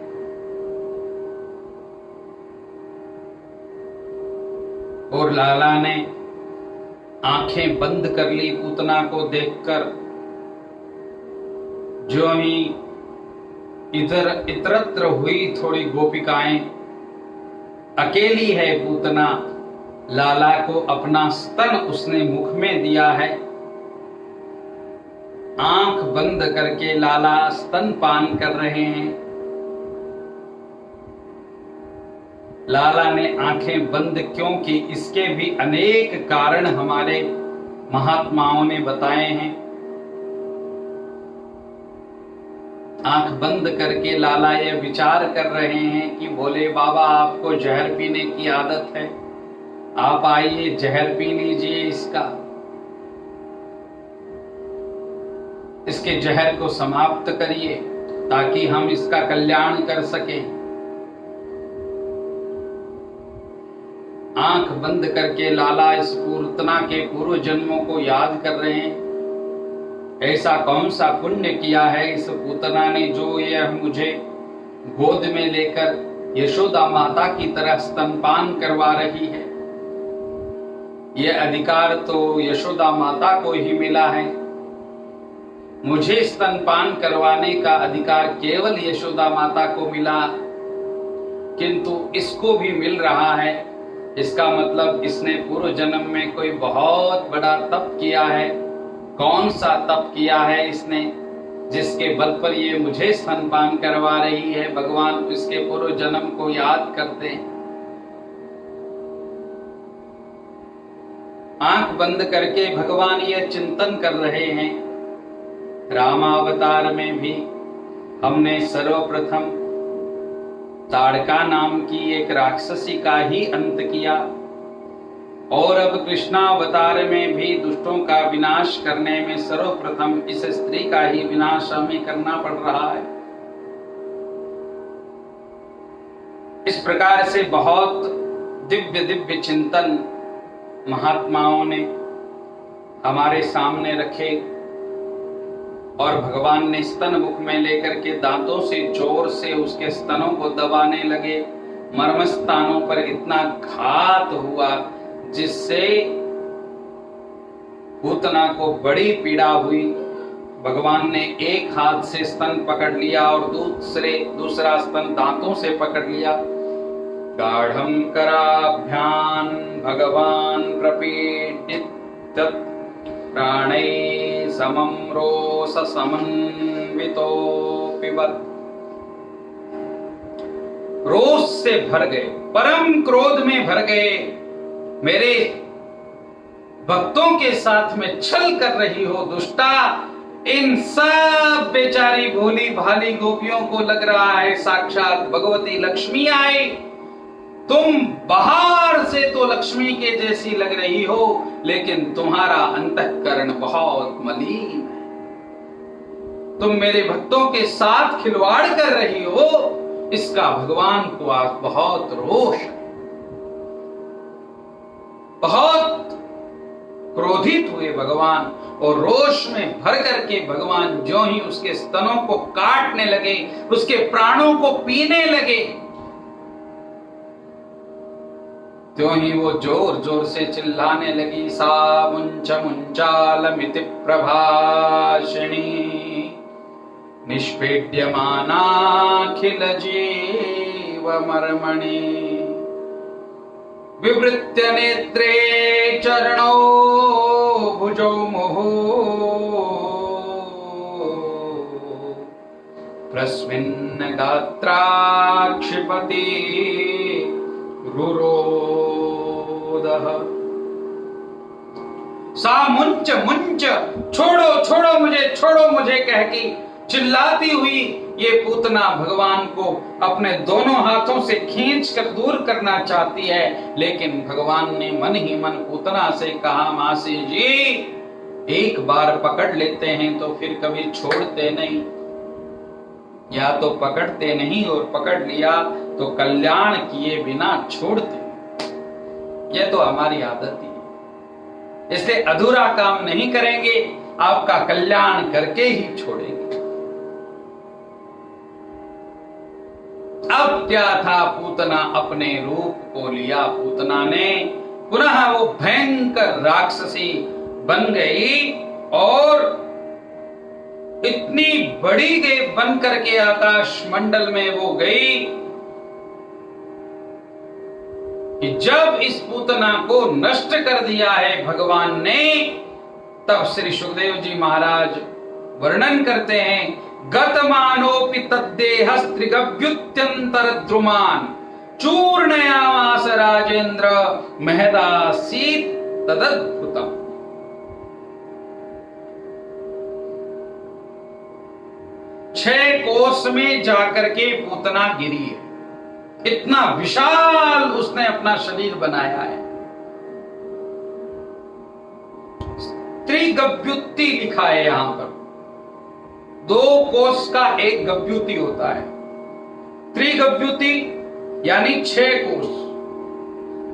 और लाला ने आंखें बंद कर ली पूतना को देखकर। जो ही इधर इतरत्र हुई थोड़ी गोपिकाएं, अकेली है पूतना, लाला को अपना स्तन उसने मुख में दिया है। आंख बंद करके लाला स्तन पान कर रहे हैं। लाला ने आंखें बंद क्यों की, इसके भी अनेक कारण हमारे महात्माओं ने बताए हैं। आंख बंद करके लाला ये विचार कर रहे हैं कि भोले बाबा, आपको जहर पीने की आदत है, आप आइए जहर पी लीजिए इसका, इसके जहर को समाप्त करिए ताकि हम इसका कल्याण कर सकें। आंख बंद करके लाला इस पूतना के पूर्व जन्मों को याद कर रहे हैं। ऐसा कौन सा पुण्य किया है इस पूतना ने, जो यह मुझे गोद में लेकर यशोदा माता की तरह स्तनपान करवा रही है। यह अधिकार तो यशोदा माता को ही मिला है। मुझे स्तनपान करवाने का अधिकार केवल यशोदा माता को मिला, किंतु इसको भी मिल रहा है। इसका मतलब इसने पूर्व जन्म में कोई बहुत बड़ा तप किया है। कौन सा तप किया है इसने, जिसके बल पर ये मुझे स्तनपान करवा रही है। भगवान इसके पूर्व जन्म को याद करते हैं। आंख बंद करके भगवान ये चिंतन कर रहे हैं। रामावतार में भी हमने सर्वप्रथम ताड़का नाम की एक राक्षसी का ही अंत किया, और अब कृष्णावतार में भी दुष्टों का विनाश करने में सर्वप्रथम इस स्त्री का ही विनाश हमें करना पड़ रहा है। इस प्रकार से बहुत दिव्य दिव्य चिंतन महात्माओं ने हमारे सामने रखे। और भगवान ने स्तन मुख में लेकर के दांतों से जोर से उसके स्तनों को दबाने लगे। मर्म स्थानों पर इतना घात हुआ जिससे पूतना को बड़ी पीड़ा हुई। भगवान ने एक हाथ से स्तन पकड़ लिया और दूसरा स्तन दांतों से पकड़ लिया। गाढ़ं कराभ्यां भगवान प्रपीडित प्राणै समं रोष समन्वितो पिबत। रोष से भर गए, परम क्रोध में भर गए। मेरे भक्तों के साथ में छल कर रही हो दुष्टा। इन सब बेचारी भोली भाली गोपियों को लग रहा है साक्षात भगवती लक्ष्मी आई। तुम बाहर से तो लक्ष्मी के जैसी लग रही हो, लेकिन तुम्हारा अंतःकरण बहुत मलिन है। तुम मेरे भक्तों के साथ खिलवाड़ कर रही हो, इसका भगवान को आज बहुत रोष है। बहुत क्रोधित हुए भगवान और रोष में भर करके भगवान ज्यों ही उसके स्तनों को काटने लगे, उसके प्राणों को पीने लगे, त्यों ही वो जोर जोर से चिल्लाने लगी। सा मुंच मुंचालमिति प्रभाषिणी निष्पेड्यमानाखिल जीव मर्मणि विवृत्य नेत्रे चरणौ भुजौ मुहुः प्रस्मिन् गात्रा क्षिपति रुरोदः। सा मुंच मुंच, छोड़ो छोड़ो मुझे कह के चिल्लाती हुई ये पूतना भगवान को अपने दोनों हाथों से खींचकर दूर करना चाहती है। लेकिन भगवान ने मन ही मन पूतना से कहा, मासी जी एक बार पकड़ लेते हैं तो फिर कभी छोड़ते नहीं, या तो पकड़ते नहीं और पकड़ लिया तो कल्याण किए बिना छोड़ते। यह तो हमारी आदत ही है, इसलिए अधूरा काम नहीं करेंगे, आपका कल्याण करके ही छोड़ेंगे। अब क्या था, पूतना अपने रूप को लिया। पूतना ने पुनः वो भयंकर राक्षसी बन गई और इतनी बड़ी बन करके आकाश मंडल में वो गई कि जब इस पूतना को नष्ट कर दिया है भगवान ने, तब श्री सुखदेव जी महाराज वर्णन करते हैं, गतमानोपि तद्देहस्त्रिगव्युत्यंतरद्रुमान् चूर्णयामास राजेंद्र महदासीत तदद्भुतम्। छह कोस में जाकर के पूतना गिरी है। इतना विशाल उसने अपना शरीर बनाया है। त्रिगव्युति लिखा है यहां पर, 2 कोस का एक गव्युति होता है। त्रिगव्युति यानी 6 कोस।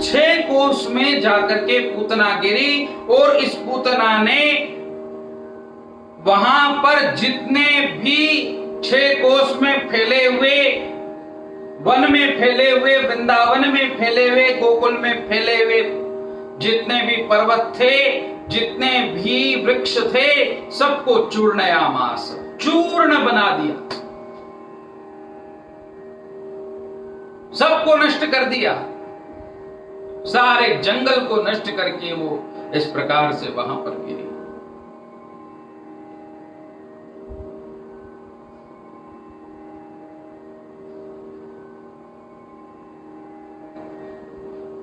6 कोस में जाकर के पूतना गिरी और इस पूतना ने वहां पर जितने भी 6 कोस में फैले हुए, वन में फैले हुए, वृंदावन में फैले हुए, गोकुल में फैले हुए जितने भी पर्वत थे, जितने भी वृक्ष थे, सबको चूर्णयामास, चूर्ण बना दिया, सबको नष्ट कर दिया। सारे जंगल को नष्ट करके वो इस प्रकार से वहां पर गिरी।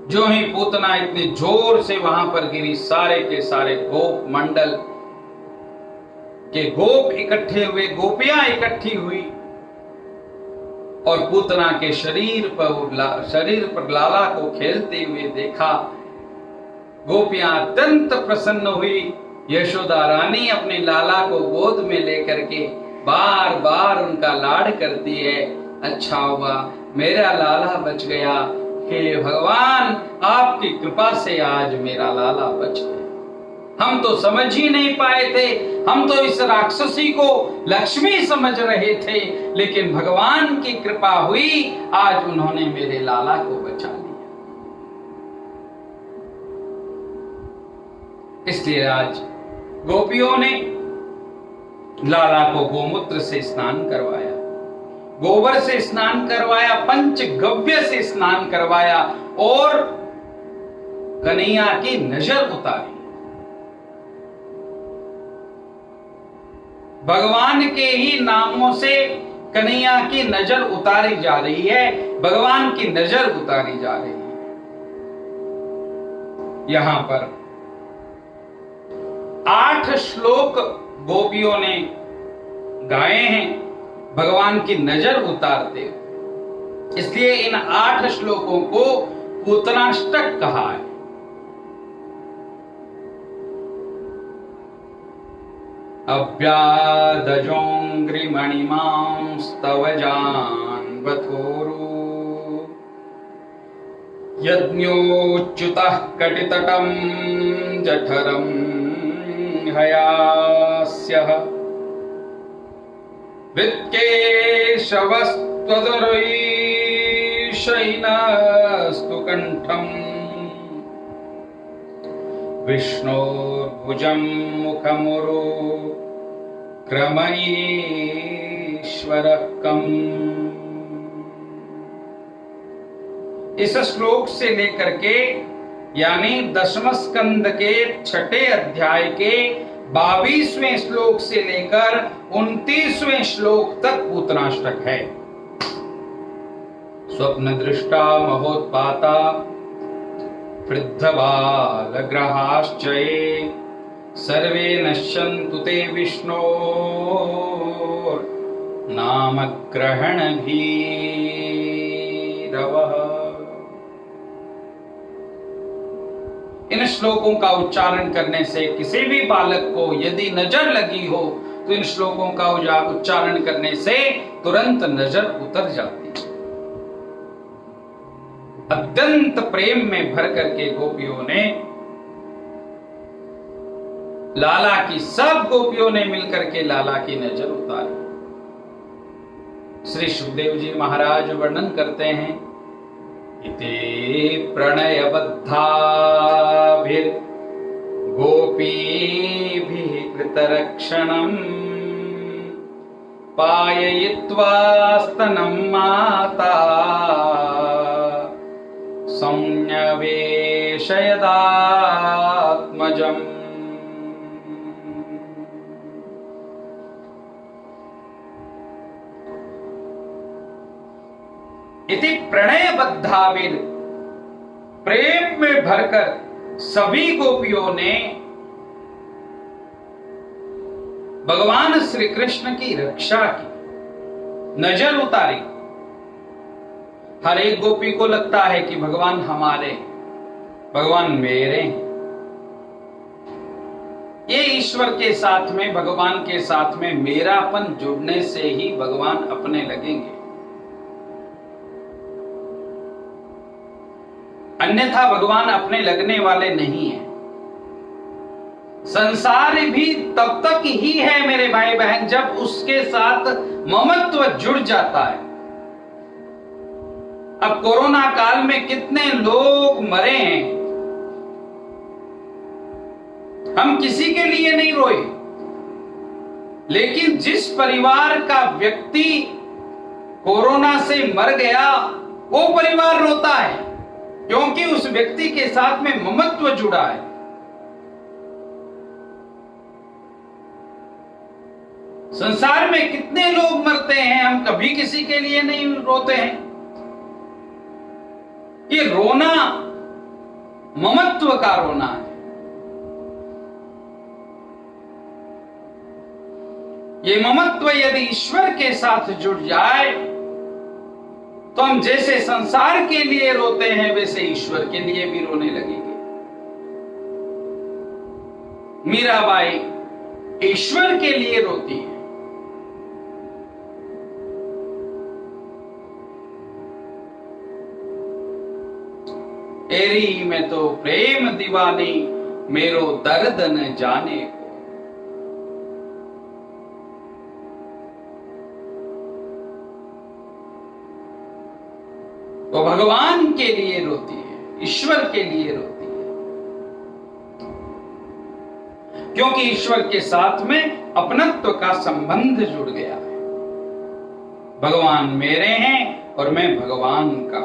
जो ही पूतना इतने जोर से वहां पर गिरी, सारे के सारे गोप मंडल के गोप इकट्ठे हुए, गोपियां इकट्ठी हुई और पूतना के शरीर पर लाला को खेलते हुए देखा। गोपियां अत्यंत प्रसन्न हुई। यशोदा रानी अपने लाला को गोद में लेकर के बार बार उनका लाड करती है। अच्छा हुआ मेरा लाला बच गया, हे भगवान आपकी कृपा से आज मेरा लाला बच गया। हम तो समझ ही नहीं पाए थे, हम तो इस राक्षसी को लक्ष्मी समझ रहे थे, लेकिन भगवान की कृपा हुई, आज उन्होंने मेरे लाला को बचा लिया। इसलिए आज गोपियों ने लाला को गोमूत्र से स्नान करवाया, गोबर से स्नान करवाया, पंचगव्य से स्नान करवाया और कन्हैया की नजर उतारी। भगवान के ही नामों से कन्हैया की नजर उतारी जा रही है, भगवान की नजर उतारी जा रही है। यहां पर 8 श्लोक गोपियों ने गाए हैं भगवान की नजर उतारते, इसलिए इन 8 श्लोकों को पूतनाष्टक कहा है। अव्यादजोऽङ्घ्रिमणिमांस्तव जान्वथोरु यज्ञोच्युतः कटितटं जठरं हयास्यः वित्केशवस्त्वदुरैशैनस्तु कण्ठम् विष्णोर्भुजं मुखमुरु क्रमईश्वरः कम्। इस श्लोक से लेकर के यानी 10वें स्कंद के 6ठे अध्याय के 22वें श्लोक से लेकर 29वें श्लोक तक पूतनाष्टक है। स्वप्न दृष्टा महोत्पाता वृद्धबालग्रहाश्च ये सर्वे नश्यन्तु ते विष्णोर्नामग्रहणभीरवः। इन श्लोकों का उच्चारण करने से किसी भी बालक को यदि नजर लगी हो तो इन श्लोकों का उच्चारण करने से तुरंत नजर उतर जाती है। अत्यंत प्रेम में भर करके गोपियों ने, लाला की सब गोपियों ने मिलकर के लाला की नजर उतारी। श्री सुखदेव जी महाराज वर्णन करते हैं, इति प्रणयबद्धाभिर् गोपीभिः कृतरक्षणम् पाययित्वा स्तनं माता संन्यवेशयदात्मजम्। इति प्रणयबद्धाभिर, प्रेम में भरकर सभी गोपियों ने भगवान श्री कृष्ण की रक्षा की, नजर उतारी। हर एक गोपी को लगता है कि भगवान हमारे, भगवान मेरे। ये ईश्वर के साथ में, भगवान के साथ में मेरापन जुड़ने से ही भगवान अपने लगेंगे, अन्यथा भगवान अपने लगने वाले नहीं है। संसार भी तब तक ही है मेरे भाई बहन जब उसके साथ ममत्व जुड़ जाता है। अब कोरोना काल में कितने लोग मरे हैं, हम किसी के लिए नहीं रोए, लेकिन जिस परिवार का व्यक्ति कोरोना से मर गया वो परिवार रोता है, क्योंकि उस व्यक्ति के साथ में ममत्व जुड़ा है। संसार में कितने लोग मरते हैं, हम कभी किसी के लिए नहीं रोते हैं। ये रोना ममत्व का रोना है। ये ममत्व यदि ईश्वर के साथ जुड़ जाए तो हम जैसे संसार के लिए रोते हैं वैसे ईश्वर के लिए भी रोने लगेंगे। मीराबाई ईश्वर के लिए रोती है। एरी में तो प्रेम दीवानी मेरो दर्द न जाने को। वो भगवान के लिए रोती है, ईश्वर के लिए रोती है, क्योंकि ईश्वर के साथ में अपनत्व का संबंध जुड़ गया है। भगवान मेरे हैं और मैं भगवान का।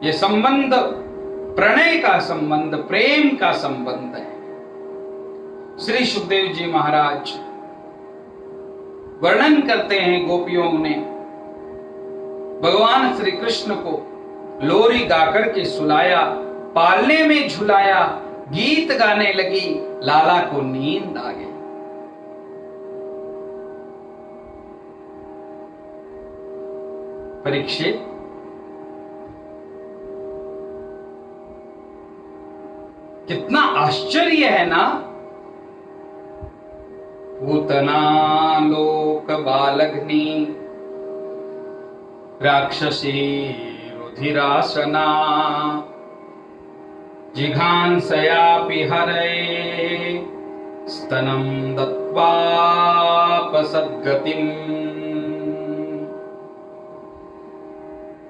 ये संबंध प्रणय का संबंध, प्रेम का संबंध है। श्री सुखदेव जी महाराज वर्णन करते हैं, गोपियों ने भगवान श्री कृष्ण को लोरी गाकर के सुलाया, पालने में झुलाया, गीत गाने लगी, लाला को नींद आ गई। परीक्षित, कितना आश्चर्य है ना। पूतना लोक बालग्नि राक्षसी रुधिरासना जिघांसयापि हरे स्तनं दत्वापसद्गतिम्।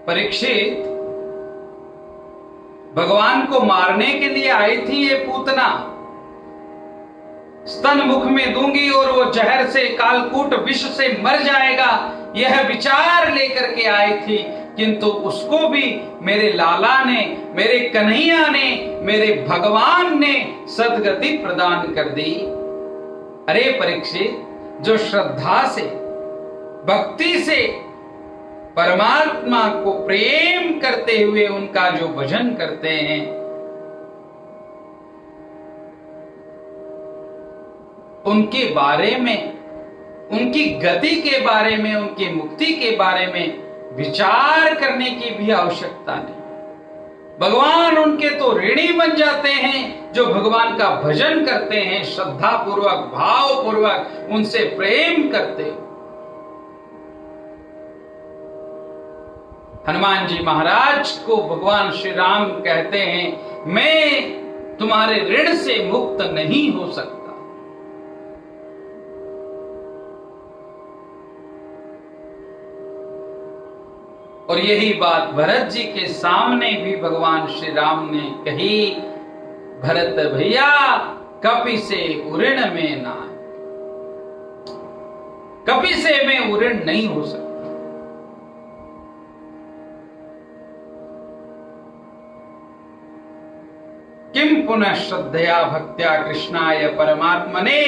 परीक्षित, भगवान को मारने के लिए आई थी ये पूतना। स्तन मुख में दूंगी और वो जहर से, कालकूट विष से मर जाएगा, यह विचार लेकर के आई थी। किंतु उसको भी मेरे लाला ने, मेरे कन्हैया ने, मेरे भगवान ने सद्गति प्रदान कर दी। अरे परीक्षित, जो श्रद्धा से, भक्ति से परमात्मा को प्रेम करते हुए उनका जो भजन करते हैं, उनके बारे में, उनकी गति के बारे में, उनकी मुक्ति के बारे में विचार करने की भी आवश्यकता नहीं। भगवान उनके तो ऋणी बन जाते हैं जो भगवान का भजन करते हैं, श्रद्धा पूर्वक, भाव पूर्वक उनसे प्रेम करते हैं। हनुमान जी महाराज को भगवान श्री राम कहते हैं, मैं तुम्हारे ऋण से मुक्त नहीं हो सकता। और यही बात भरत जी के सामने भी भगवान श्री राम ने कही, भरत भैया कपि से उऋण में ना, कपि से मैं उऋण नहीं हो सकता। किम पुनः श्रद्धया भक्त्या कृष्णाय परमात्मने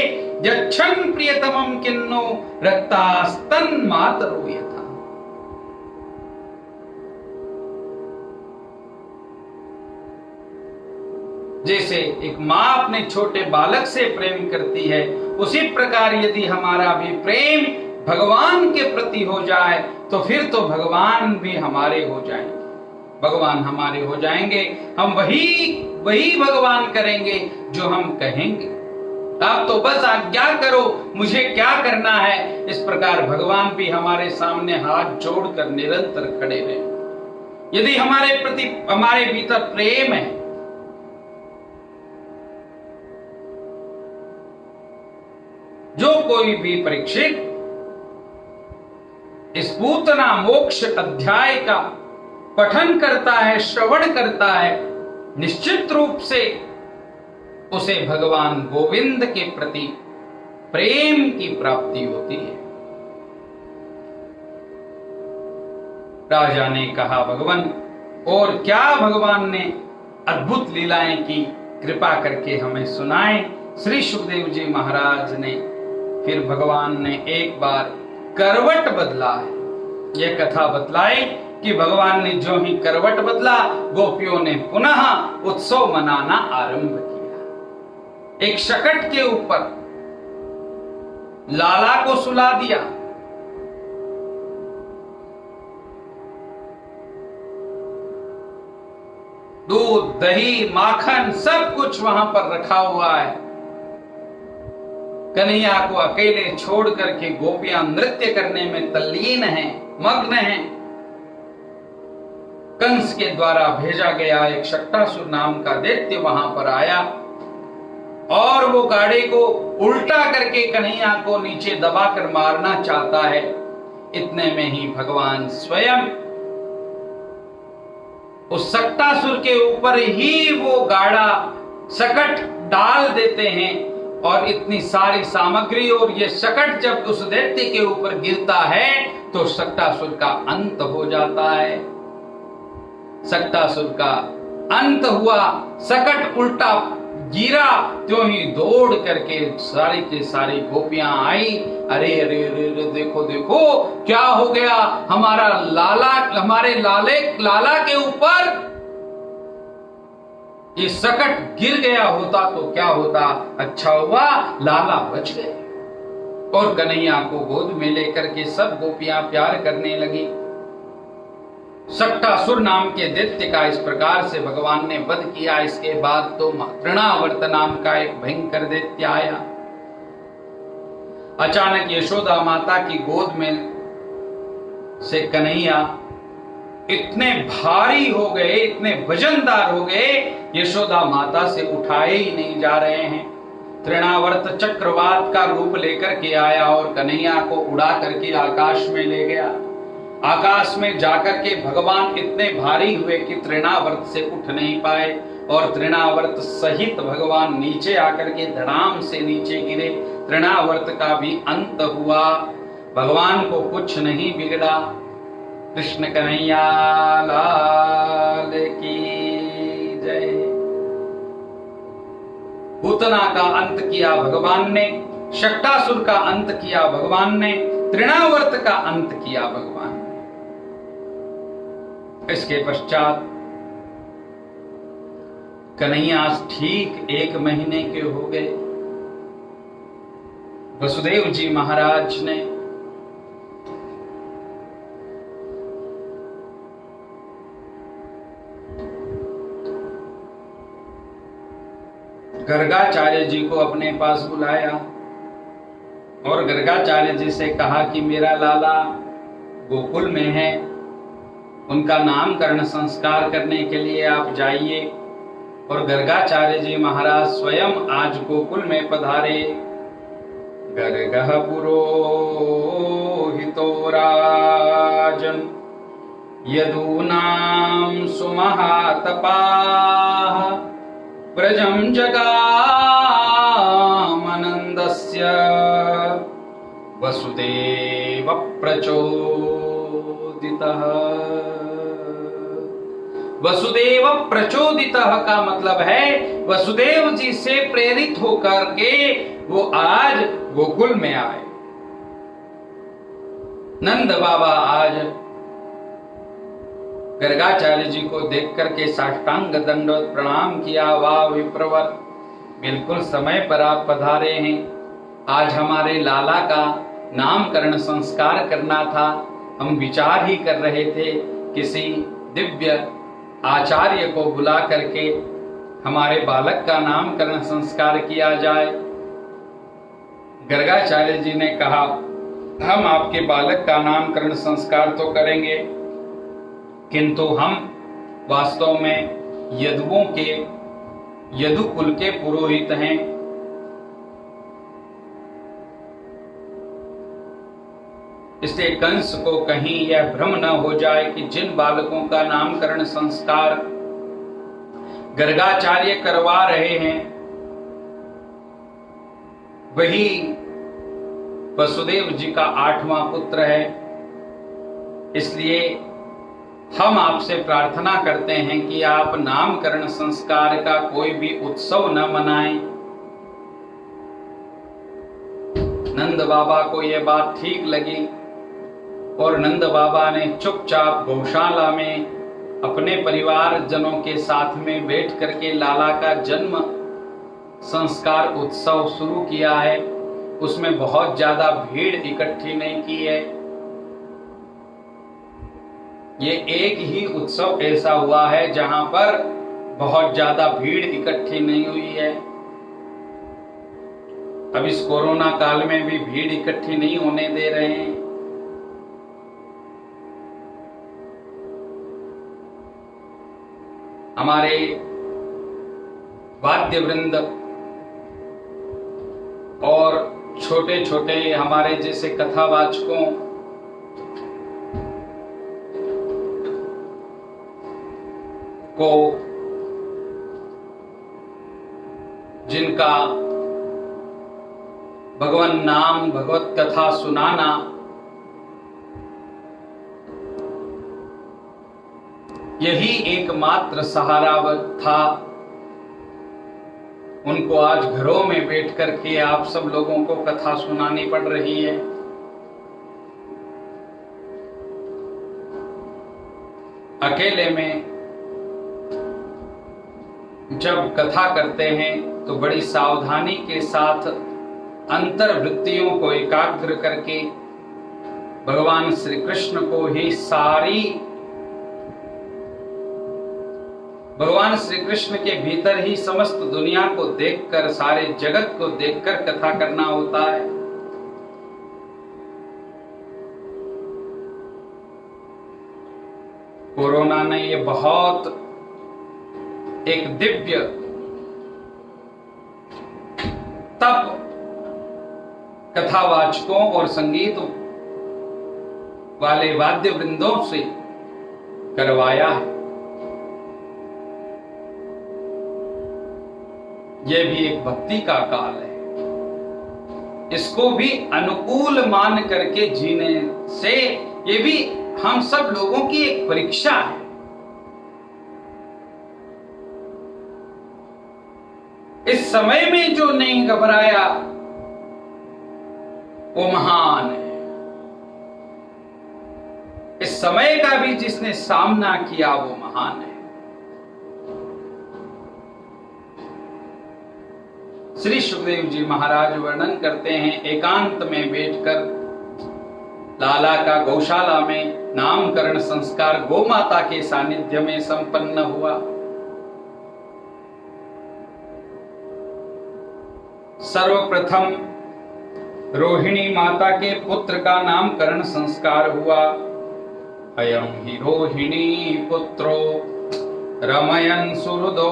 यच्छन् प्रियतमं किन्नो रक्तास्तन मातरो यथा। जैसे एक माँ अपने छोटे बालक से प्रेम करती है, उसी प्रकार यदि हमारा भी प्रेम भगवान के प्रति हो जाए तो फिर तो भगवान भी हमारे हो जाएंगे। भगवान हमारे हो जाएंगे, हम वही भगवान करेंगे जो हम कहेंगे। आप तो बस आज्ञा करो, मुझे क्या करना है। इस प्रकार भगवान भी हमारे सामने हाथ जोड़कर निरंतर खड़े रहे। यदि हमारे प्रति, हमारे भीतर प्रेम है, जो कोई भी परीक्षित इस पूतना मोक्ष अध्याय का पठन करता है, श्रवण करता है, निश्चित रूप से उसे भगवान गोविंद के प्रति प्रेम की प्राप्ति होती है। राजा ने कहा, भगवान और क्या भगवान ने अद्भुत लीलाएं की, कृपा करके हमें सुनाएं। श्री सुखदेव जी महाराज ने फिर भगवान ने एक बार करवट बदला है। यह कथा बतलाई कि भगवान ने जो ही करवट बदला, गोपियों ने पुनः उत्सव मनाना आरंभ किया। एक शकट के ऊपर लाला को सुला दिया, दूध, दही, माखन सब कुछ वहां पर रखा हुआ है। कन्हैया को अकेले छोड़ करके गोपियां नृत्य करने में तल्लीन हैं, मग्न हैं। कंस के द्वारा भेजा गया एक शक्टासुर नाम का दैत्य वहां पर आया और वो गाड़े को उल्टा करके कन्हैया को नीचे दबाकर मारना चाहता है। इतने में ही भगवान स्वयं उस शक्टासुर के ऊपर ही वो गाड़ा शकट डाल देते हैं और इतनी सारी सामग्री और ये शकट जब उस दैत्य के ऊपर गिरता है तो शक्टासुर का अंत हो जाता है। शक्टासुर का अंत हुआ, शकट उल्टा गिरा, त्यों ही दौड़ करके सारी की सारी गोपियां आई। अरे अरे अरे देखो देखो क्या हो गया, हमारा लाला, हमारे लाला के ऊपर ये शकट गिर गया होता तो क्या होता, अच्छा हुआ लाला बच गए। और कन्हैया को गोद में लेकर के सब गोपियां प्यार करने लगी। शक्टासुर नाम के दैत्य का इस प्रकार से भगवान ने वध किया। इसके बाद तो तृणावर्त नाम का एक भयंकर दैत्य आया। अचानक यशोदा माता की गोद में से कन्हैया इतने भारी हो गए, इतने वजनदार हो गए, यशोदा माता से उठाए ही नहीं जा रहे हैं। तृणावर्त चक्रवात का रूप लेकर के आया और कन्हैया को उड़ा करके आकाश में ले गया। आकाश में जाकर के भगवान इतने भारी हुए कि तृणावर्त से उठ नहीं पाए और तृणावर्त सहित भगवान नीचे आकर के धड़ाम से नीचे गिरे। तृणावर्त का भी अंत हुआ, भगवान को कुछ नहीं बिगड़ा। कृष्ण कन्हैया लाल की जय। पूतना का अंत किया भगवान ने, शक्टासुर का अंत किया भगवान ने, तृणावर्त का अंत किया भगवान ने। इसके पश्चात कन्हैया ठीक 1 महीने के हो गए। वसुदेव जी महाराज ने गर्गाचार्य जी को अपने पास बुलाया और गर्गाचार्य जी से कहा कि मेरा लाला गोकुल में है, उनका नामकरण संस्कार करने के लिए आप जाइए। और गर्गाचार्य जी महाराज स्वयं आज गोकुल में पधारे। गर्गः पुरोहितो राजन् यदूनां सुमहातपाः व्रजं जगामनन्दस्य वसुदेव प्रचोदितः। वसुदेव प्रचोदितः का मतलब है वसुदेव जी से प्रेरित होकर के वो आज गोकुल में आए। नंद बाबा आज गर्गाचार्य जी को देख करके साष्टांग दंडवत प्रणाम किया। वाह विप्रवर, बिल्कुल समय पर आप पधारे हैं। आज हमारे लाला का नामकरण संस्कार करना था। हम विचार ही कर रहे थे किसी दिव्य आचार्य को बुला करके हमारे बालक का नामकरण संस्कार किया जाए। गर्गाचार्य जी ने कहा हम आपके बालक का नामकरण संस्कार तो करेंगे, किंतु हम वास्तव में यदुओं के यदुकुल के पुरोहित हैं। इसलिए कंस को कहीं यह भ्रम न हो जाए कि जिन बालकों का नामकरण संस्कार गर्गाचार्य करवा रहे हैं वही वसुदेव जी का 8वां पुत्र है। इसलिए हम आपसे प्रार्थना करते हैं कि आप नामकरण संस्कार का कोई भी उत्सव न मनाएं। नंद बाबा को यह बात ठीक लगी और नंद बाबा ने चुपचाप गौशाला में अपने परिवार जनों के साथ में बैठ करके लाला का जन्म संस्कार उत्सव शुरू किया है। उसमें बहुत ज्यादा भीड़ इकट्ठी नहीं की है। ये एक ही उत्सव ऐसा हुआ है जहां पर बहुत ज्यादा भीड़ इकट्ठी नहीं हुई है। अब इस कोरोना काल में भी भीड़ इकट्ठी नहीं होने दे रहे हैं। हमारे वाद्य वृंद और छोटे छोटे हमारे जैसे कथावाचकों को, जिनका भगवान नाम भगवत कथा सुनाना यही एकमात्र सहारा था, उनको आज घरों में बैठ करके आप सब लोगों को कथा सुनानी पड़ रही है। अकेले में जब कथा करते हैं तो बड़ी सावधानी के साथ अंतर्वृत्तियों को एकाग्र करके भगवान श्री कृष्ण को ही भगवान श्री कृष्ण के भीतर ही समस्त दुनिया को देखकर, सारे जगत को देखकर कथा करना होता है। कोरोना ने ये बहुत एक दिव्य तप कथावाचकों और संगीत वाले वाद्य वृंदों से करवाया है। यह भी एक भक्ति का काल है। इसको भी अनुकूल मान करके जीने से ये भी हम सब लोगों की एक परीक्षा है। इस समय में जो नहीं घबराया वो महान है। इस समय का भी जिसने सामना किया वो महान है। श्री सुखदेव जी महाराज वर्णन करते हैं, एकांत में बैठकर लाला का गौशाला में नामकरण संस्कार गौ माता के सानिध्य में संपन्न हुआ। सर्वप्रथम रोहिणी माता के पुत्र का नामकरण संस्कार हुआ। अयं हि रोहिणी पुत्रो रमयन् सुहृदो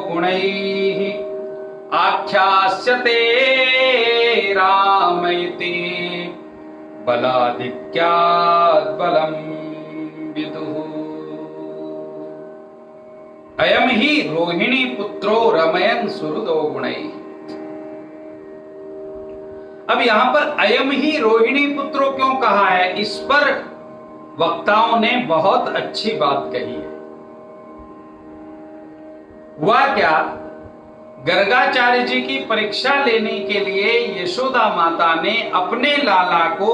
गुणैः आख्यास्यते राम इति बलाधिक्यात् बलं विदुः। अयम ही रोहिणी पुत्रो रमयन् सुहृदो गुणैः। अब यहां पर अयम ही रोहिणी पुत्रो क्यों कहा है, इस पर वक्ताओं ने बहुत अच्छी बात कही है। हुआ क्या, गर्गाचार्य जी की परीक्षा लेने के लिए यशोदा माता ने अपने लाला को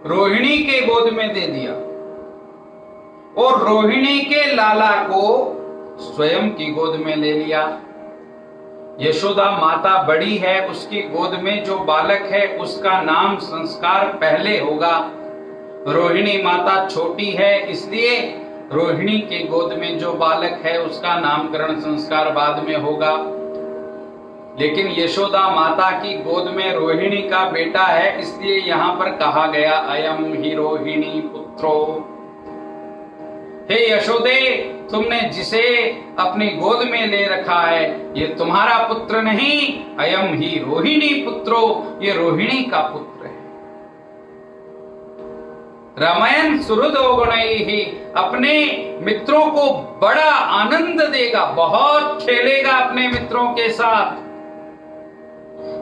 रोहिणी के गोद में दे दिया और रोहिणी के लाला को स्वयं की गोद में ले लिया। यशोदा माता बड़ी है, उसकी गोद में जो बालक है उसका नाम संस्कार पहले होगा। रोहिणी माता छोटी है, इसलिए रोहिणी के गोद में जो बालक है उसका नामकरण संस्कार बाद में होगा। लेकिन यशोदा माता की गोद में रोहिणी का बेटा है, इसलिए यहां पर कहा गया अयम ही रोहिणी पुत्रो। हे यशोदे, तुमने जिसे अपनी गोद में ले रखा है ये तुम्हारा पुत्र नहीं, अयम ही रोहिणी पुत्रो, ये रोहिणी का पुत्र है। रमयन् सुहृदो गुणैहि, अपने मित्रों को बड़ा आनंद देगा, बहुत खेलेगा अपने मित्रों के साथ,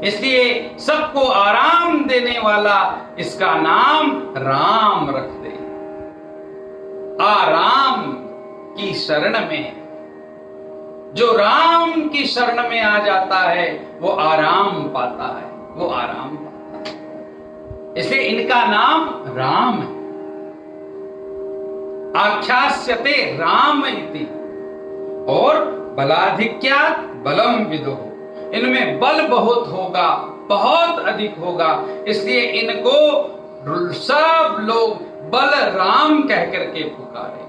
इसलिए सबको आराम देने वाला इसका नाम राम रख दे। आराम की शरण में, जो राम की शरण में आ जाता है वो आराम पाता है, वो आराम पाता है, इसलिए इनका नाम राम है। आख्यास्यते राम इति, और बलाधिक्यात् बलम विदुः, इनमें बल बहुत होगा, बहुत अधिक होगा, इसलिए इनको सब लोग बलराम कह करके पुकारेंगे,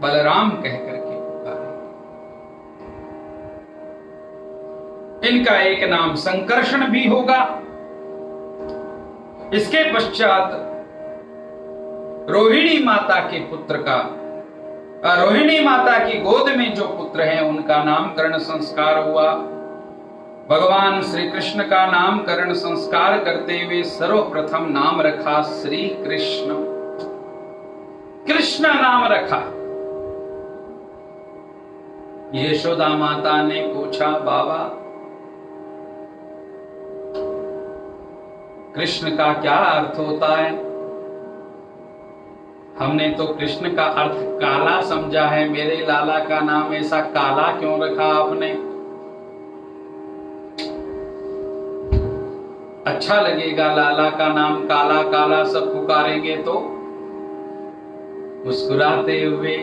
बलराम कह करके पुकारेंगे। इनका एक नाम संकर्षण भी होगा। इसके पश्चात रोहिणी माता के पुत्र का, रोहिणी माता की गोद में जो पुत्र हैं उनका नामकरण संस्कार हुआ। भगवान श्री कृष्ण का नामकरण संस्कार करते हुए सर्वप्रथम नाम रखा श्री कृष्ण। कृष्ण नाम रखा। यशोदा माता ने पूछा, बाबा कृष्ण का क्या अर्थ होता है? हमने तो कृष्ण का अर्थ काला समझा है, मेरे लाला का नाम ऐसा काला क्यों रखा आपने? अच्छा लगेगा लाला का नाम काला काला सब पुकारेंगे तो? मुस्कुराते हुए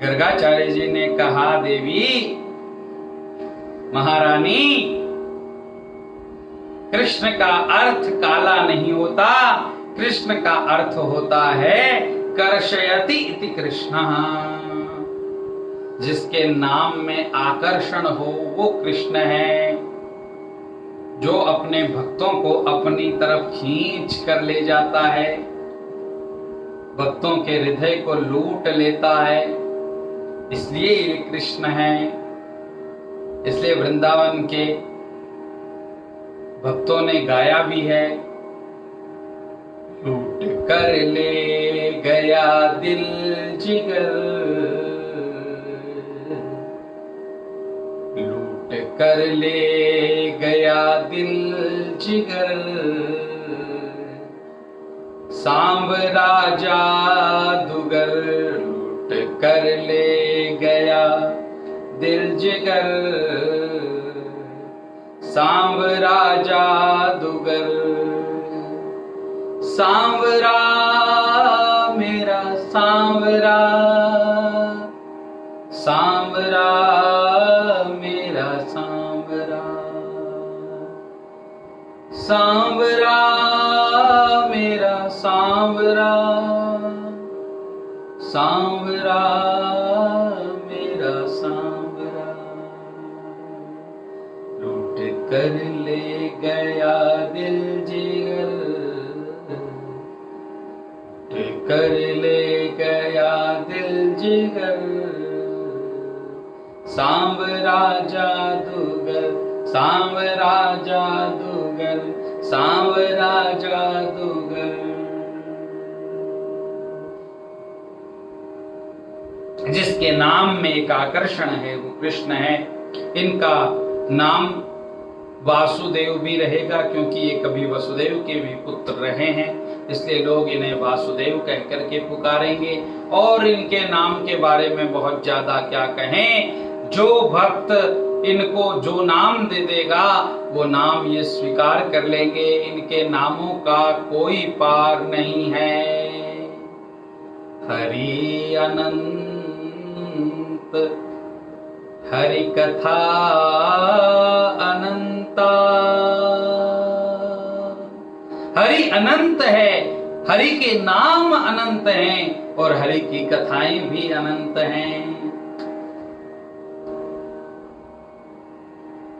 गर्गाचार्य जी ने कहा, देवी महारानी, कृष्ण का अर्थ काला नहीं होता, कृष्ण का अर्थ होता है कर्षयति इति कृष्ण। जिसके नाम में आकर्षण हो वो कृष्ण है, जो अपने भक्तों को अपनी तरफ खींच कर ले जाता है, भक्तों के हृदय को लूट लेता है, इसलिए ये कृष्ण है। इसलिए वृंदावन के भक्तों ने गाया भी है, लूट कर ले गया दिल जिगर, लूट कर ले गया दिल जिगर, सांब राजा दुगर, लूट कर ले गया दिल जिगर, सांब राजा दुगर, सांवरा मेरा सांवरा, सांवरा मेरा सांवरा, सांवरा मेरा सांवरा, सांवरा मेरा सांवरा, लूट कर ले गया दिल जिगर, लूट कर ले गया दिल जिगर, सांवरा जादूगर, सांवरा जादूगर, सांवरा जादूगर। जिसके नाम में एक आकर्षण है वो कृष्ण है। इनका नाम वासुदेव भी रहेगा, क्योंकि ये कभी वसुदेव के भी पुत्र रहे हैं, इसलिए लोग इन्हें वासुदेव कह करके पुकारेंगे। और इनके नाम के बारे में बहुत ज्यादा क्या कहें, जो भक्त इनको जो नाम दे देगा वो नाम ये स्वीकार कर लेंगे। इनके नामों का कोई पार नहीं है। हरि अनंत, हरि कथा अनंता, हरि अनंत है, हरि के नाम अनंत हैं और हरि की कथाएं भी अनंत हैं।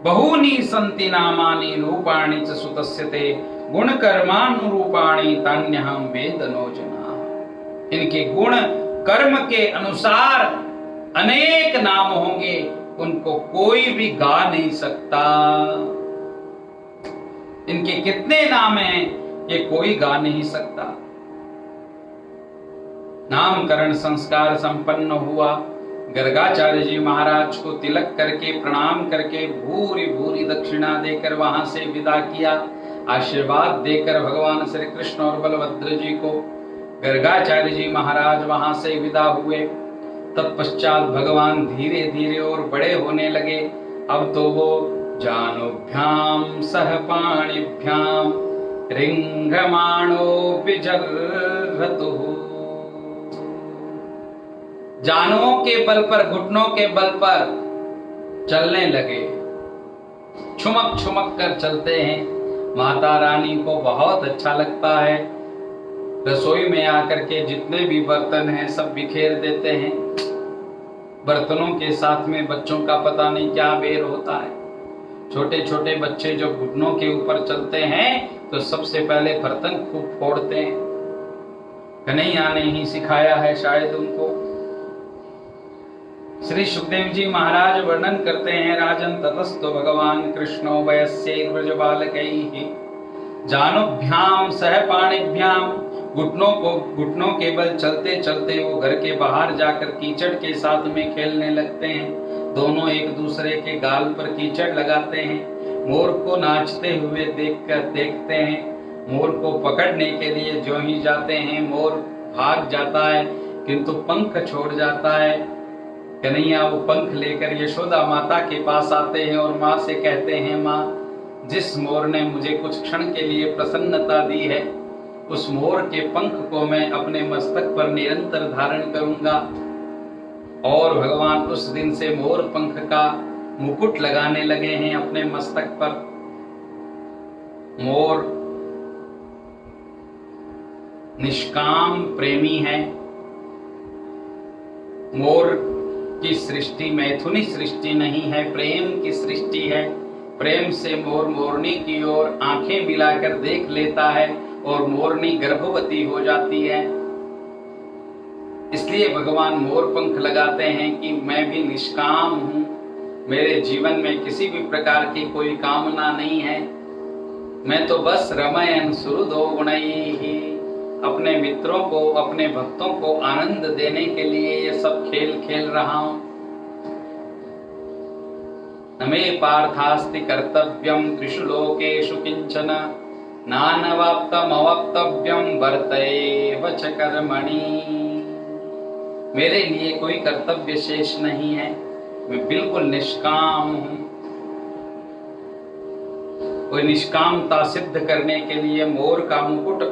बहूनि सन्ति नामानि रूपाणि च सुतस्य ते, गुण कर्मानुरूपाणि तान्यहं वेद नो जनाः। इनके गुण कर्म के अनुसार अनेक नाम होंगे, उनको कोई भी गा नहीं सकता। इनके कितने नाम हैं ये कोई गा नहीं सकता। नामकरण संस्कार संपन्न हुआ। गर्गाचार्य जी महाराज को तिलक करके प्रणाम करके भूरी भूरी दक्षिणा देकर वहां से विदा किया। आशीर्वाद देकर भगवान श्री कृष्ण और बलभद्र जी को गर्गाचार्य जी महाराज वहां से विदा हुए। तत्पश्चात भगवान धीरे धीरे और बड़े होने लगे। अब तो वो जानुभ्याम सह पाणिभ्याम रिंघमाणो विजर्रतुः, जानों के बल पर, घुटनों के बल पर चलने लगे। छुमक छुमक कर चलते हैं। माता रानी को बहुत अच्छा लगता है। रसोई में आकर के जितने भी बर्तन हैं सब बिखेर देते हैं। बर्तनों के साथ में बच्चों का पता नहीं क्या बेर होता है। छोटे छोटे बच्चे जो घुटनों के ऊपर चलते हैं तो सबसे पहले बर्तन खूब फोड़ते हैं। कन्हैया ने ही सिखाया है शायद उनको। श्री सुखदेव जी महाराज वर्णन करते हैं, राजन ततस्तु भगवान कृष्णो वयस्यैर् व्रजबालकैः जानुभ्याम सह पाणिभ्याम। घुटनों के बल चलते चलते वो घर के बाहर जाकर कीचड़ के साथ में खेलने लगते हैं। दोनों एक दूसरे के गाल पर कीचड़ लगाते हैं। मोर को नाचते हुए देखते हैं। मोर को पकड़ने के लिए जो ही जाते हैं मोर भाग जाता है, किंतु पंख छोड़ जाता है। कन्हैया वो पंख लेकर यशोदा माता के पास आते हैं और माँ से कहते हैं, माँ, जिस मोर ने मुझे कुछ क्षण के लिए प्रसन्नता दी है, उस मोर के पंख को मैं अपने मस्तक पर निरंतर धारण करूंगा। और भगवान उस दिन से मोर पंख का मुकुट लगाने लगे हैं अपने मस्तक पर। मोर निष्काम प्रेमी है। मोर की सृष्टि मैथुनी सृष्टि नहीं है, प्रेम की सृष्टि है। प्रेम से मोर मोरनी की ओर आंखें मिलाकर देख लेता है और मोरनी गर्भवती हो जाती है। इसलिए भगवान मोर पंख लगाते हैं कि मैं भी निष्काम हूं, मेरे जीवन में किसी भी प्रकार की कोई कामना नहीं है। मैं तो बस रमयन सुहृदो गुणैः, अपने मित्रों को, अपने भक्तों को आनंद देने के लिए ये सब खेल खेल रहा हूं। न मे पार्थास्ति कर्तव्यम त्रिषु लोकेषु किंचन नानवाप्तमवाप्तव्यम वर्तएव च कर्मणि। मेरे लिए कोई कर्तव्य शेष नहीं है, मैं बिल्कुल निष्काम हूं। कोई निष्कामता सिद्ध करने के लिए मोर का मुकुट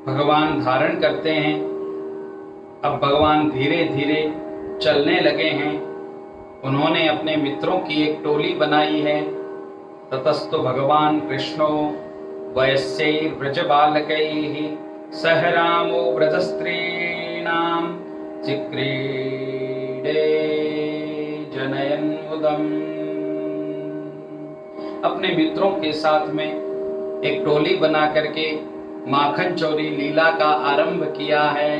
भगवान धारण करते हैं। अब भगवान धीरे धीरे चलने लगे हैं। उन्होंने अपने मित्रों की एक टोली बनाई है। ततस्तु भगवान कृष्णो वयस्यैर् व्रजबालकैः सह रामो व्रजस्त्रीणां चिक्रीडे जनयन् मुदम्। अपने मित्रों के साथ में एक टोली बना करके माखन चोरी लीला का आरंभ किया है।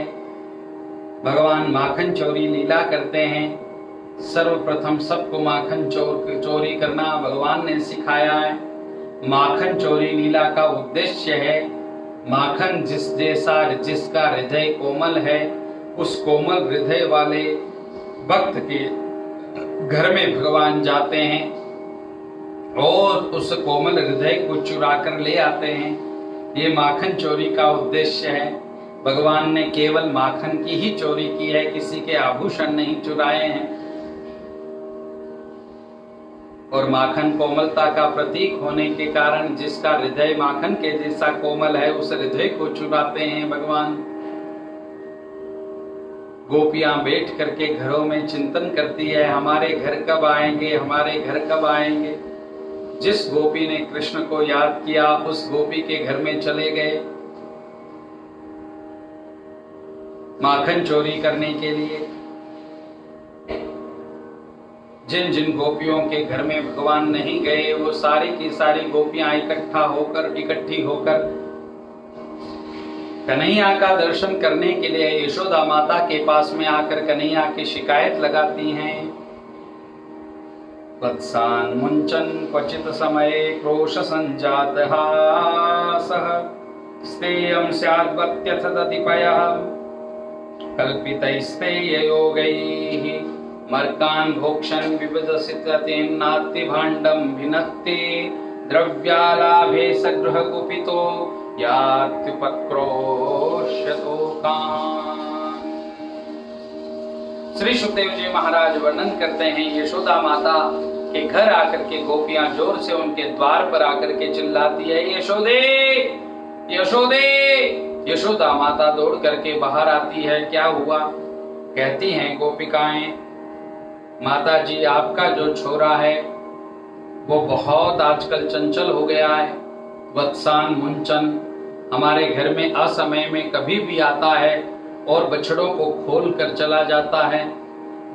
भगवान माखन चोरी लीला करते हैं। सर्वप्रथम सबको माखन चोरी करना भगवान ने सिखाया है। माखन चोरी लीला का उद्देश्य है माखन जिसका हृदय कोमल है, उस कोमल हृदय वाले भक्त के घर में भगवान जाते हैं और उस कोमल हृदय को चुरा कर ले आते हैं। ये माखन चोरी का उद्देश्य है। भगवान ने केवल माखन की ही चोरी की है, किसी के आभूषण नहीं चुराए हैं। और माखन कोमलता का प्रतीक होने के कारण जिसका हृदय माखन के जैसा कोमल है, उस हृदय को चुराते हैं भगवान। गोपियां बैठ करके घरों में चिंतन करती है, हमारे घर कब आएंगे, हमारे घर कब आएंगे। जिस गोपी ने कृष्ण को याद किया उस गोपी के घर में चले गए माखन चोरी करने के लिए। जिन जिन गोपियों के घर में भगवान नहीं गए, वो सारी की सारी गोपियां इकट्ठी होकर कन्हैया का दर्शन करने के लिए यशोदा माता के पास में आकर कन्हैया की शिकायत लगाती हैं। वत्सान मुंचन क्वचित समये क्रोश संजातः सः स्तेयं स्याद्वत्यथ दतिपयः कल्पितैस्तेययोगैः मर्कान् भोक्षन् विविधसिततेन्नात्ति भाण्डं भिनत्ति द्रव्यालाभे सगृह कुपितो यात्युपक्रोश्यतो कान्। श्री सुखदेव जी महाराज वर्णन करते हैं, यशोदा माता के घर आकर के गोपियां जोर से उनके द्वार पर आकर के चिल्लाती है, यशोदे यशोदे। यशोदा माता दौड़ करके बाहर आती है। क्या हुआ? कहती हैं गोपिकाएं, माता जी आपका जो छोरा है वो बहुत आजकल चंचल हो गया है। वत्सान मुंचन, हमारे घर में असमय में कभी भी आता है और बछड़ों को खोल कर चला जाता है।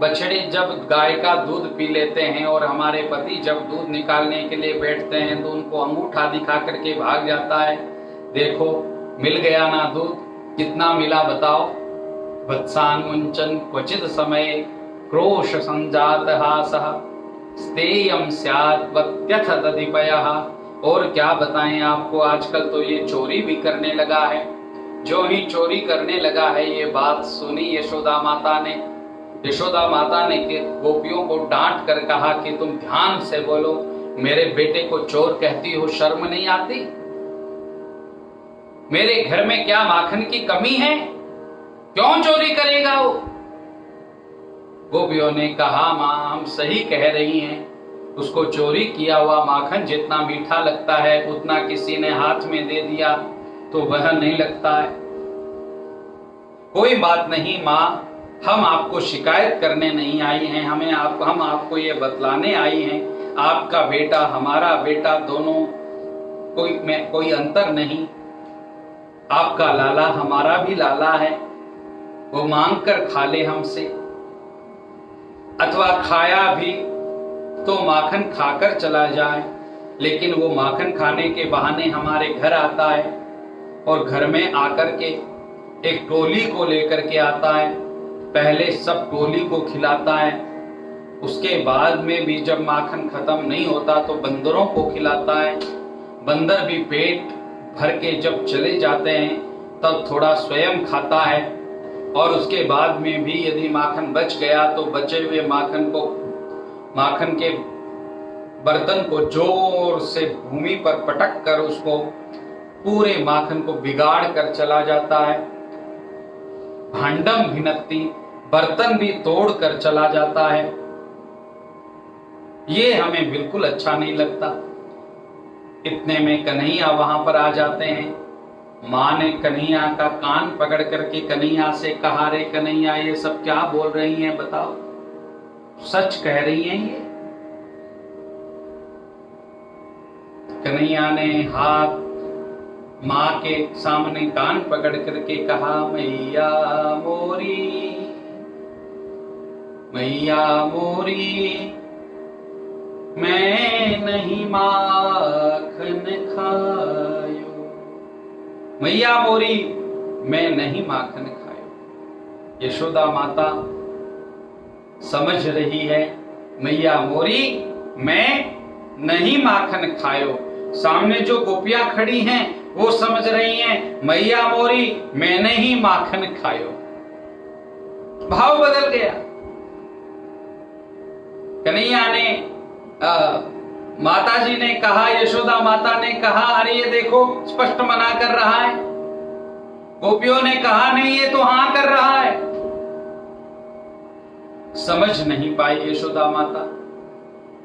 बछड़े जब गाय का दूध पी लेते हैं और हमारे पति जब दूध निकालने के लिए बैठते हैं तो उनको अंगूठा दिखा करके भाग जाता है, देखो मिल गया ना दूध, कितना मिला बताओ। वत्सान मुंचन क्वचित समय क्रोश संजात हासः स्तेयम स्यात् वत्यथ तदिपयः। और क्या बताएं आपको, आजकल तो ये चोरी भी करने लगा है। जो ही चोरी करने लगा है, ये बात सुनी यशोदा माता ने। यशोदा माता ने गोपियों को डांट कर कहा कि तुम ध्यान से बोलो, मेरे बेटे को चोर कहती हो, शर्म नहीं आती? मेरे घर में क्या माखन की कमी है? क्यों चोरी करेगा वो? गोपियों ने कहा, मां हम सही कह रही हैं, उसको चोरी किया हुआ माखन जितना मीठा लगता है उतना किसी ने हाथ में दे दिया तो वह नहीं लगता है। कोई बात नहीं मां, हम आपको शिकायत करने नहीं आई हैं, हम आपको ये बतलाने आई हैं, आपका बेटा हमारा बेटा दोनों कोई अंतर नहीं। आपका लाला हमारा भी लाला है, वो मांग कर खा ले हमसे, अथवा खाया भी तो माखन खाकर चला जाए, लेकिन वो माखन खाने के बहाने हमारे घर आता है और घर में आकर के एक टोली को लेकर के आता है। पहले सब टोली को खिलाता है, उसके बाद में भी जब माखन खत्म नहीं होता तो बंदरों को खिलाता है। बंदर भी पेट भर के जब चले जाते हैं तब थोड़ा स्वयं खाता है, और उसके बाद में भी यदि माखन बच गया तो बचे हुए माखन के बर्तन को जोर से भूमि पर पटक कर उसको पूरे माखन को बिगाड़ कर चला जाता है। भांडम भिन्नति, बर्तन भी तोड़ कर चला जाता है। ये हमें बिल्कुल अच्छा नहीं लगता। इतने में कन्हैया वहां पर आ जाते हैं। माँ ने कन्हैया का कान पकड़ करके कन्हैया से कहा, रे कन्हैया ये सब क्या बोल रही हैं, बताओ, सच कह रही हैं ये? कन्हैया ने हाथ माँ के सामने कान पकड़ करके कहा, मैया मोरी, मैया मोरी, मैं नहीं माखन खायो, मैया मोरी मैं नहीं माखन खायो। यशोदा माता समझ रही है, मैया मोरी मैं नहीं माखन खायो। सामने जो गोपियां खड़ी हैं वो समझ रही हैं, मैया मोरी मैंने ही माखन खायो। भाव बदल गया। कन्हैया ने माता जी ने कहा, यशोदा माता ने कहा, अरे ये देखो स्पष्ट मना कर रहा है। गोपियों ने कहा, नहीं ये तो हाँ कर रहा है। समझ नहीं पाई यशोदा माता।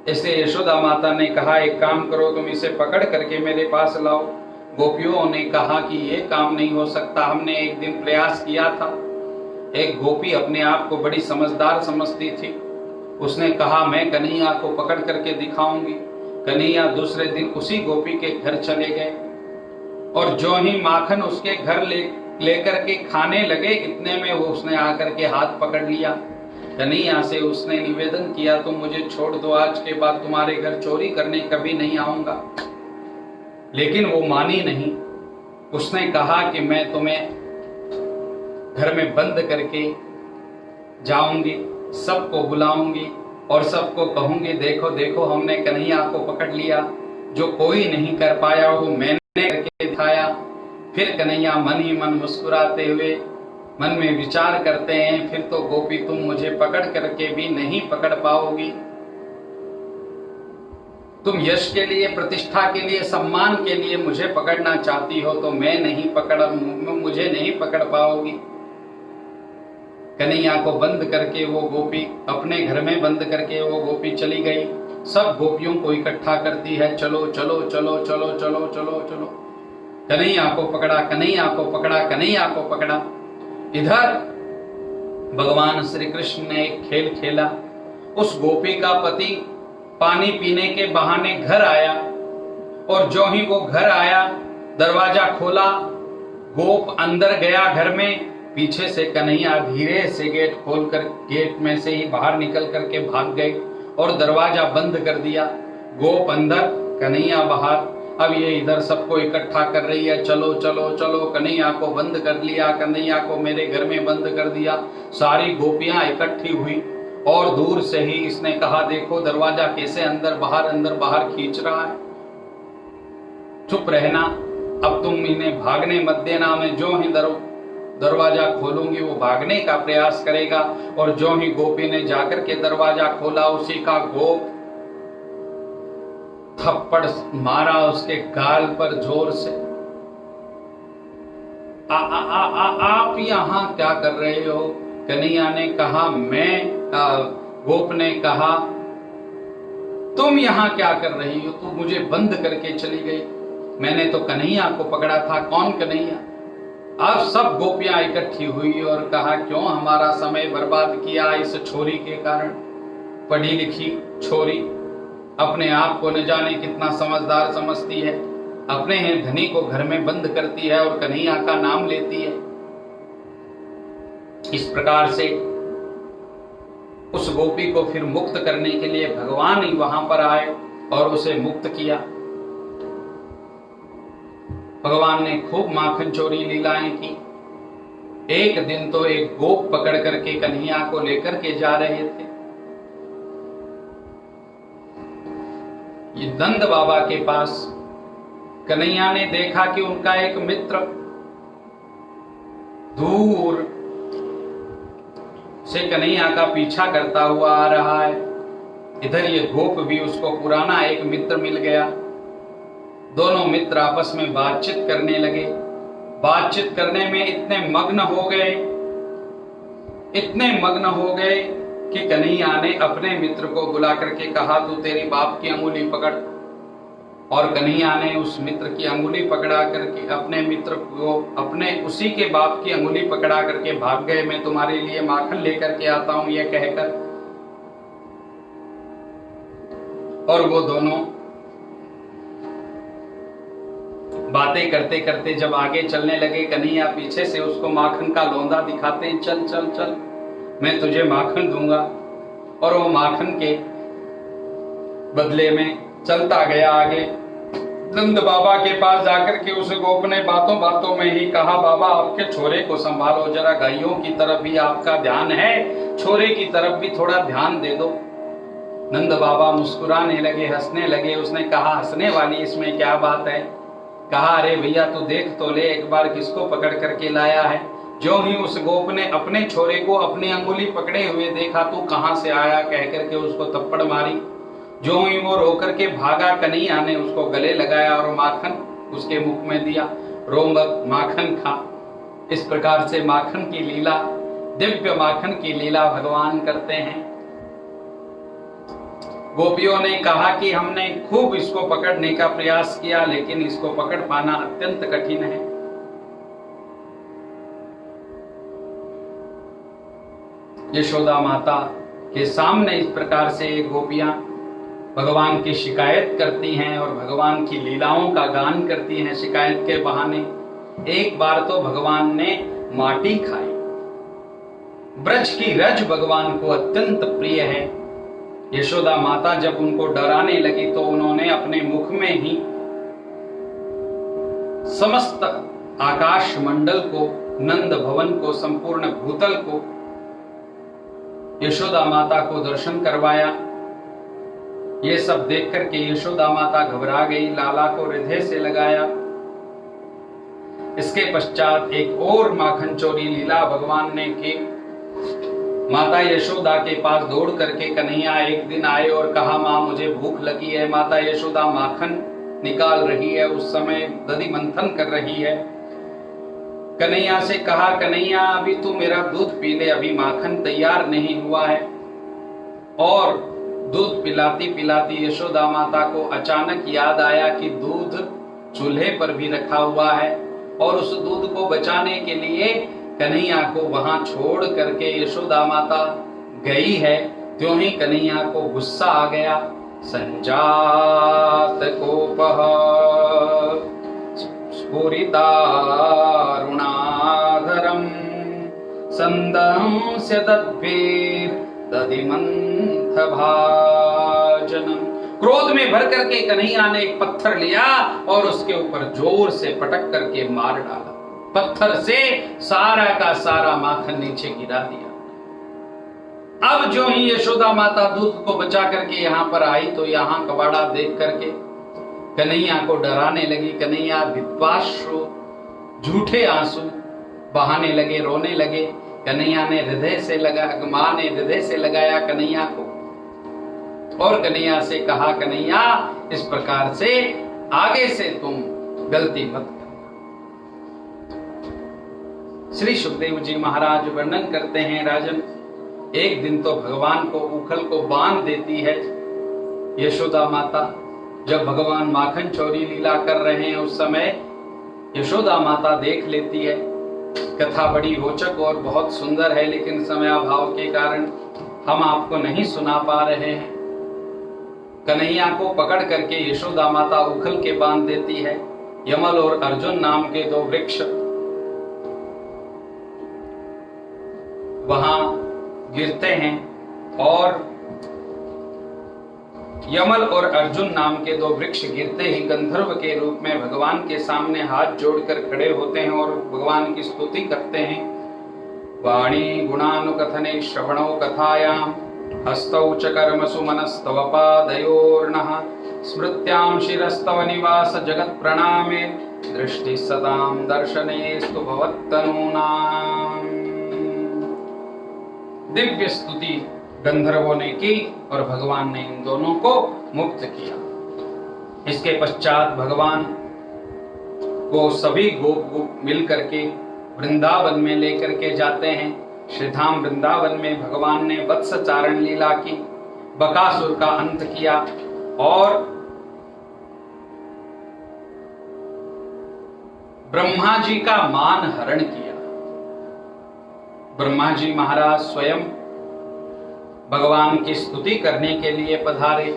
इसलिए यशोदा माता ने कहा, एक काम करो, तुम इसे पकड़ करके मेरे पास लाओ। गोपियों ने कहा कि ये काम नहीं हो सकता, हमने एक दिन प्रयास किया था। एक गोपी अपने आप को बड़ी समझदार समझती थी, उसने कहा मैं कन्हैया को पकड़ करके दिखाऊंगी। कन्हैया दूसरे दिन उसी गोपी के घर चले गए और जो ही माखन उसके घर लेकर के खाने लगे, इतने में वो उसने आकर के हाथ पकड़ लिया। कन्हैया से उसने निवेदन किया, तुम मुझे छोड़ दो, आज के बाद तुम्हारे घर चोरी करने कभी नहीं आऊंगा। लेकिन वो मानी नहीं। उसने कहा कि मैं तुम्हें घर में बंद करके जाऊंगी, सबको बुलाऊंगी और सबको कहूंगी, देखो देखो हमने कन्हैया को पकड़ लिया, जो कोई नहीं कर पाया वो मैंने करके दिखाया। फिर कन्हैया मन ही मन मुस्कुराते हुए मन में विचार करते हैं, फिर तो गोपी तुम मुझे पकड़ करके भी नहीं पकड़ पाओगी। तुम यश के लिए, प्रतिष्ठा के लिए, सम्मान के लिए मुझे पकड़ना चाहती हो तो मुझे नहीं पकड़ पाओगी। कन्हैया को बंद करके वो गोपी अपने घर में बंद करके वो गोपी चली गई। सब गोपियों को इकट्ठा करती है, चलो चलो चलो चलो चलो चलो चलो। कन्हैया को पकड़ा, कन्हैया को पकड़ा, कन्हैया को पकड़ा। इधर भगवान श्री कृष्ण ने एक खेल खेला। उस गोपी का पति पानी पीने के बहाने घर आया और जो ही वो घर आया, दरवाजा खोला, गोप अंदर गया घर में पीछे से कन्हैया धीरे से गेट खोलकर गेट में से ही बाहर निकल करके भाग गए और दरवाजा बंद कर दिया। गोप अंदर, कन्हैया बाहर। अब ये इधर सबको इकट्ठा कर रही है, चलो चलो चलो, कन्हैया को बंद कर लिया, कन्हैया को मेरे घर में बंद कर दिया। सारी गोपियां इकट्ठी हुई और दूर से ही इसने कहा, देखो दरवाजा कैसे अंदर बाहर खींच रहा है। चुप रहना, अब तुम इन्हें भागने मत देना। मैं जो ही दरवाजा खोलूंगी वो भागने का प्रयास करेगा। और जो ही गोपी ने जाकर के दरवाजा खोला, उसी का गोप थप्पड़ मारा उसके गाल पर जोर से। आप यहाँ क्या कर रहे हो? कन्हैया ने कहा, गोप ने कहा, तुम यहाँ क्या कर रही हो? तुम मुझे बंद करके चली गई। मैंने तो कन्हैया को पकड़ा था। कौन कन्हैया? अब सब गोपियां इकट्ठी हुई और कहा, क्यों हमारा समय बर्बाद किया इस छोरी के कारण? पढ़ी लिखी छोरी, अपने आप को न जाने कितना समझदार समझती है, अपने हैं धनी को घर में बंद करती है और कन्हैया का नाम लेती है। इस प्रकार से उस गोपी को फिर मुक्त करने के लिए भगवान ही वहां पर आए और उसे मुक्त किया। भगवान ने खूब माखन चोरी लीलाएं की। एक दिन तो एक गोप पकड़ करके कन्हैया को लेकर के जा रहे थे। ये नंद बाबा के पास कन्हैया ने देखा कि उनका एक मित्र दूर से कन्हैया का पीछा करता हुआ आ रहा है। इधर ये गोप भी उसको पुराना एक मित्र मिल गया। दोनों मित्र आपस में बातचीत करने लगे। बातचीत करने में इतने मग्न हो गए कि कन्हैया ने अपने मित्र को बुला करके कहा, तू तेरी बाप की अंगुली पकड़। और कन्हैया ने उस मित्र की अंगुली पकड़ा करके अपने मित्र को अपने उसी के बाप की अंगुली पकड़ा करके भाग गए। मैं तुम्हारे लिए माखन लेकर के आता हूं, यह कहकर। और वो दोनों बातें करते करते जब आगे चलने लगे, कन्हैया पीछे से उसको माखन का लोंदा दिखाते, चल चल चल, मैं तुझे माखन दूंगा। और वो माखन के बदले में चलता गया आगे। नंद बाबा के पास जाकर के उस गोप ने बातों बातों में ही कहा, बाबा आपके छोरे को संभालो जरा, गायों की तरफ भी आपका ध्यान है, छोरे की तरफ भी थोड़ा ध्यान दे दो। नंद बाबा मुस्कुराने लगे, हंसने लगे। उसने कहा, हंसने वाली इसमें क्या बात है? कहा, अरे भैया तू देख तो ले एक बार किसको पकड़ करके लाया है। जो ही उस गोप ने अपने छोरे को अपनी अंगुली पकड़े हुए देखा, तू कहां से आया कह करके उसको थप्पड़ मारी। जो ही वो रो करके भागा, कन्हैया ने उसको गले लगाया और माखन उसके मुख में दिया, रो मत, माखन खा। इस प्रकार से माखन की लीला, दिव्य माखन की लीला भगवान करते हैं। गोपियों ने कहा कि हमने खूब इसको पकड़ने का प्रयास किया, लेकिन इसको पकड़ पाना अत्यंत कठिन है। यशोदा माता के सामने इस प्रकार से गोपियां भगवान की शिकायत करती हैं और भगवान की लीलाओं का गान करती हैं शिकायत के बहाने। एक बार तो भगवान ने माटी खाई। ब्रज की रज भगवान को अत्यंत प्रिय है। यशोदा माता जब उनको डराने लगी तो उन्होंने अपने मुख में ही समस्त आकाश मंडल को, नंद भवन को, संपूर्ण भूतल को यशोदा माता को दर्शन करवाया। ये सब देख करके यशोदा माता घबरा गई, लाला को हृदय से लगाया। इसके पश्चात एक और माखन चोरी लीला भगवान ने की। माता यशोदा के पास दौड़ करके कन्हैया एक दिन आए और कहा, माँ मुझे भूख लगी है। माता यशोदा माखन निकाल रही है, उस समय दधि मंथन कर रही है। कन्हैया से कहा, कन्हैया अभी तू मेरा दूध पी ले, अभी माखन तैयार नहीं हुआ है। और दूध पिलाती पिलाती यशोदा माता को अचानक याद आया कि दूध चूल्हे पर भी रखा हुआ है और उस दूध को बचाने के लिए कन्हैया को वहां छोड़ करके यशोदा माता गई है। त्यों ही कन्हैया को गुस्सा आ गया। संजात कोपः स्फुरितारुणाधरम् संदंस्य तद्वीर दधिमंथ भाजनम। क्रोध में भर करके कन्हैया ने एक पत्थर लिया और उसके ऊपर जोर से पटक करके मार डाला। पत्थर से सारा का सारा माखन नीचे गिरा दिया। अब जो ही यशोदा माता दूध को बचा करके यहाँ पर आई तो यहाँ कबाड़ा देख करके कन्हैया को डराने लगी। कन्हैया विद्वाश्रु झूठे आंसू बहाने लगे, रोने लगे। कन्हैया ने हृदय से मां ने हृदय से लगाया कन्हैया को और कन्हैया से कहा, कन्हैया इस प्रकार से आगे से तुम गलती मत करना। श्री सुखदेव जी महाराज वर्णन करते हैं, राजन एक दिन तो भगवान को उखल को बांध देती है यशोदा माता। जब भगवान माखन चोरी लीला कर रहे हैं उस समय यशोदा माता देख लेती है। कथा बड़ी रोचक और बहुत सुंदर है, लेकिन समयाभाव के कारण हम आपको नहीं सुना पा रहे हैं। कन्हैया को पकड़ करके यशोदा माता उखल के बांध देती है। यमल और अर्जुन नाम के दो वृक्ष वहां गिरते हैं और यमल और अर्जुन नाम के दो वृक्ष गिरते ही गंधर्व के रूप में भगवान के सामने हाथ जोड़कर खड़े होते हैं और भगवान की स्तुति करते हैं। वाणी गुणानुकथने श्रवणो कथायाम हस्तौ च कर्मसु मनस्तव पादयोर्नः स्मृत्यां शिरस्तव निवास जगत प्रणामे दृष्टि सदां दर्शनेस्तु भवत्तनूनाम्। दिव्य स्तुति गंधर्वों ने की और भगवान ने इन दोनों को मुक्त किया। इसके पश्चात भगवान को सभी गोप मिल करके वृंदावन में लेकर के जाते हैं। श्रीधाम वृंदावन में भगवान ने वत्स चारण लीला की, बकासुर का अंत किया और ब्रह्मा जी का मान हरण किया। ब्रह्मा जी महाराज स्वयं भगवान की स्तुति करने के लिए पधारे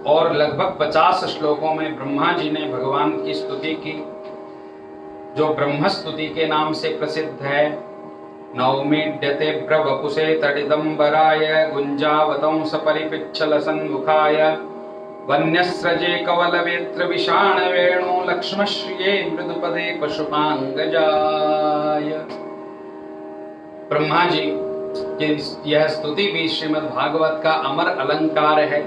और लगभग 50 श्लोकों में ब्रह्मा जी ने भगवान की स्तुति की, जो ब्रह्म स्तुति के नाम से प्रसिद्ध है। नौमीड्यते प्रवपुषे तडिदंबराय गुंजावतंस परिपिच्छल सन्मुखाय वन्यस्रजे कवलवेत्र विषाण वेणु लक्ष्मश्रिये मृदुपदे पशुपांगजाय। ब्रह्मा जी कि यह स्तुति भी श्रीमद् भागवत का अमर अलंकार है।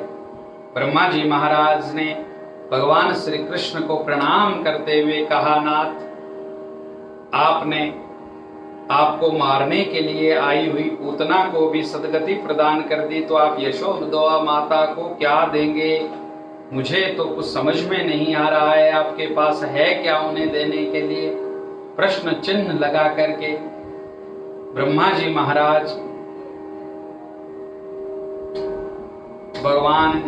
ब्रह्मा जी महाराज ने भगवान श्री कृष्ण को प्रणाम करते हुए कहा, नाथ आपने आपको मारने के लिए आई हुई पूतना को भी सदगति प्रदान कर दी, तो आप यशोदा माता को क्या देंगे? मुझे तो कुछ समझ में नहीं आ रहा है, आपके पास है क्या उन्हें देने के लिए? प्रश्न चिन्ह लगा करके ब्रह्मा जी महाराज भगवान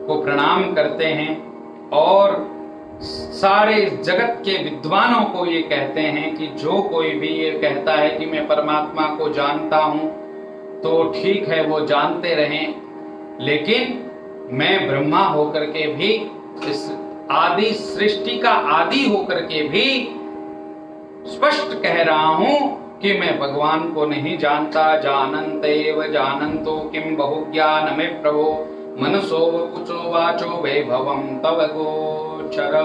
को प्रणाम करते हैं और सारे जगत के विद्वानों को ये कहते हैं कि जो कोई भी ये कहता है कि मैं परमात्मा को जानता हूं तो ठीक है, वो जानते रहें, लेकिन मैं ब्रह्मा होकर के भी, इस आदि सृष्टि का आदि होकर के भी स्पष्ट कह रहा हूं कि मैं भगवान को नहीं जानता। जानन्तेव जानन्तो किम बहुज्ञान में प्रभो मनसो कुचो वाचो वैभवम तव गोचर।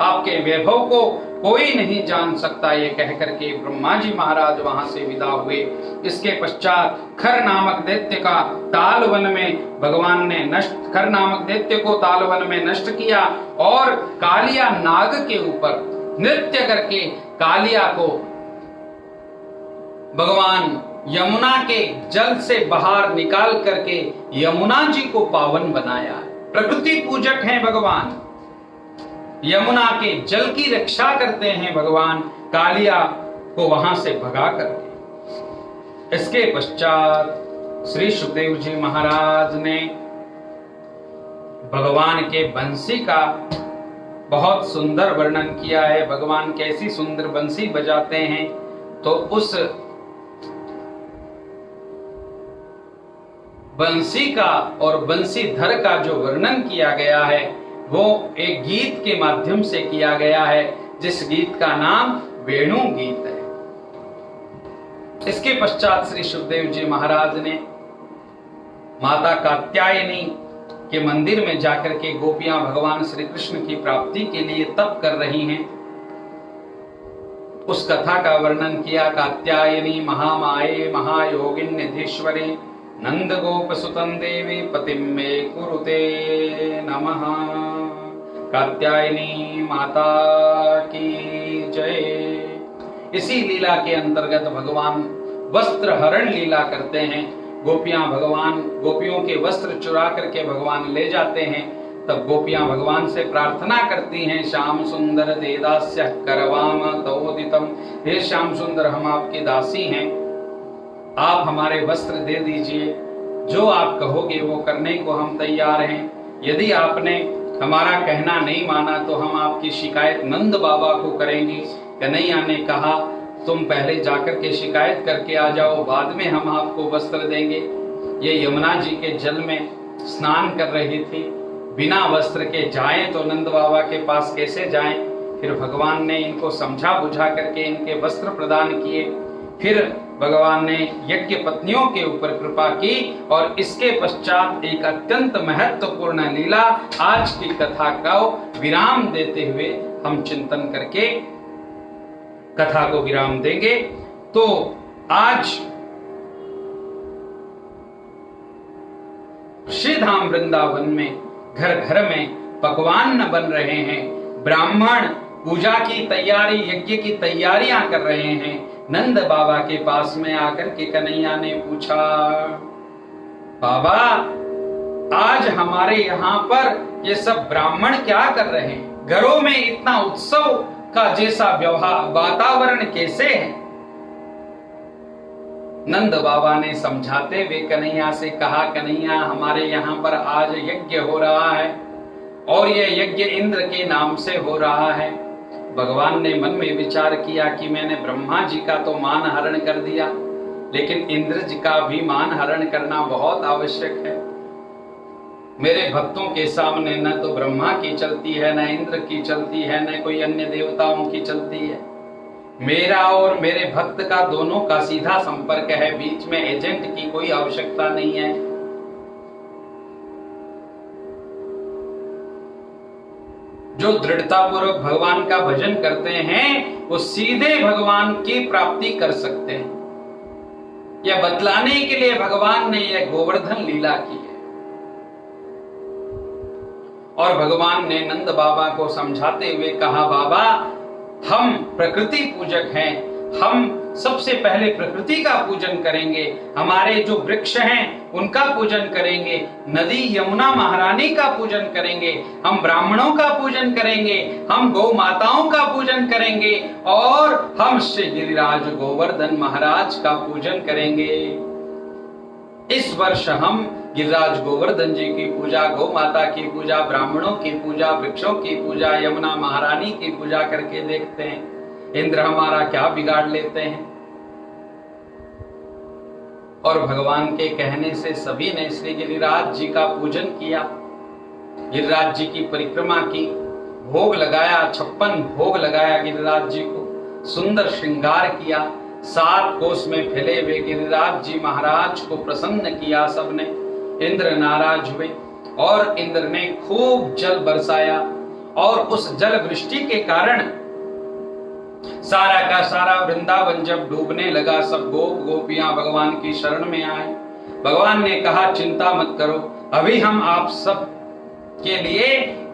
आपके वैभव को कोई नहीं जान सकता, ये कहकर के ब्रह्मा जी महाराज वहां से विदा हुए। इसके पश्चात खर नामक दैत्य का तालवन में भगवान ने खर नामक दैत्य को तालवन में नष्ट किया और कालिया नाग के ऊपर नृत्य करके कालिया को भगवान यमुना के जल से बाहर निकाल करके यमुना जी को पावन बनाया। प्रकृति पूजक हैं भगवान, यमुना के जल की रक्षा करते हैं भगवान, कालिया को वहां से भगा करके। इसके पश्चात श्री सुखदेव जी महाराज ने भगवान के बंसी का बहुत सुंदर वर्णन किया है। भगवान कैसी सुंदर बंसी बजाते हैं, तो उस बंसी का और बंसीधर का जो वर्णन किया गया है वो एक गीत के माध्यम से किया गया है, जिस गीत का नाम वेणु गीत है। इसके पश्चात श्री सुखदेव जी महाराज ने माता कात्यायनी के मंदिर में जाकर के गोपियां भगवान श्री कृष्ण की प्राप्ति के लिए तप कर रही हैं, उस कथा का वर्णन किया। कात्यायनी महामाये महायोगिन निधीश्वरे नंद गोप सुतन देवी पतिम मे कुरुते नमः। कात्यायनी माता की जय। इसी लीला के अंतर्गत भगवान वस्त्र हरण लीला करते हैं। गोपियों के वस्त्र चुरा करके भगवान ले जाते हैं। तब गोपियां भगवान से प्रार्थना करती हैं, श्याम सुंदर दे दास्य करवाम तवोदितम। हे श्याम सुंदर, हम आपकी दासी हैं, आप हमारे वस्त्र दे दीजिए, जो आप कहोगे वो करने को हम तैयार हैं। यदि आपने हमारा कहना नहीं माना तो हम आपकी शिकायत नंद बाबा को करेंगे। कन्हैया ने कहा, तुम पहले जाकर के शिकायत करके आ जाओ, बाद में हम आपको वस्त्र देंगे। ये यमुना जी के जल में स्नान कर रही थी, बिना वस्त्र के जाएं तो नंद बाबा के पास कैसे जाएं। फिर भगवान ने इनको समझा बुझा करके इनके वस्त्र प्रदान किए। फिर भगवान ने यज्ञ पत्नियों के ऊपर कृपा की और इसके पश्चात एक अत्यंत महत्वपूर्ण लीला, आज की कथा को विराम देते हुए हम चिंतन करके कथा को विराम देंगे। तो आज श्री धाम वृंदावन में घर घर में पकवान बन रहे हैं। ब्राह्मण पूजा की तैयारी, यज्ञ की तैयारियां कर रहे हैं। नंद बाबा के पास में आकर के कन्हैया ने पूछा, बाबा आज हमारे यहाँ पर ये सब ब्राह्मण क्या कर रहे हैं? घरों में इतना उत्सव का जैसा व्यवहार वातावरण कैसे है? नंद बाबा ने समझाते हुए कन्हैया से कहा, कन्हैया हमारे यहाँ पर आज यज्ञ हो रहा है और यह यज्ञ इंद्र के नाम से हो रहा है। भगवान ने मन में विचार किया कि मैंने ब्रह्मा जी का तो मान हरण कर दिया, लेकिन इंद्र जी का भी मान हरण करना बहुत आवश्यक है। मेरे भक्तों के सामने न तो ब्रह्मा की चलती है, न इंद्र की चलती है, न कोई अन्य देवताओं की चलती है। मेरा और मेरे भक्त का दोनों का सीधा संपर्क है, बीच में एजेंट की कोई आवश्यकता नहीं है। जो दृढ़तापूर्वक भगवान का भजन करते हैं वो सीधे भगवान की प्राप्ति कर सकते हैं। यह बतलाने के लिए भगवान ने यह गोवर्धन लीला की है। और भगवान ने नंद बाबा को समझाते हुए कहा, बाबा हम प्रकृति पूजक हैं, हम सबसे पहले प्रकृति का पूजन करेंगे, हमारे जो वृक्ष हैं उनका पूजन करेंगे, नदी यमुना महारानी का पूजन करेंगे, हम ब्राह्मणों का पूजन करेंगे, हम गौ माताओं का पूजन करेंगे और हम श्री गिरिराज गोवर्धन महाराज का पूजन करेंगे। इस वर्ष हम गिरिराज गोवर्धन जी की पूजा, गौ माता की पूजा, ब्राह्मणों की पूजा, वृक्षों की पूजा, यमुना महारानी की पूजा करके देखते हैं इंद्र हमारा क्या बिगाड़ लेते हैं। और भगवान के कहने से सभी ने श्री गिरिराज जी का पूजन किया, गिरिराज जी की परिक्रमा की, भोग लगाया, 56 भोग लगाया गिरिराज जी को, सुंदर श्रृंगार किया। 7 कोस में फैले हुए गिरिराज जी महाराज को प्रसन्न किया सबने। इंद्र नाराज हुए और इंद्र ने खूब जल बरसाया और उस जल वृष्टि के कारण सारा का सारा वृंदावन जब डूबने लगा, सब गोप गोपियां भगवान की शरण में आए। भगवान ने कहा, चिंता मत करो, अभी हम आप सब के लिए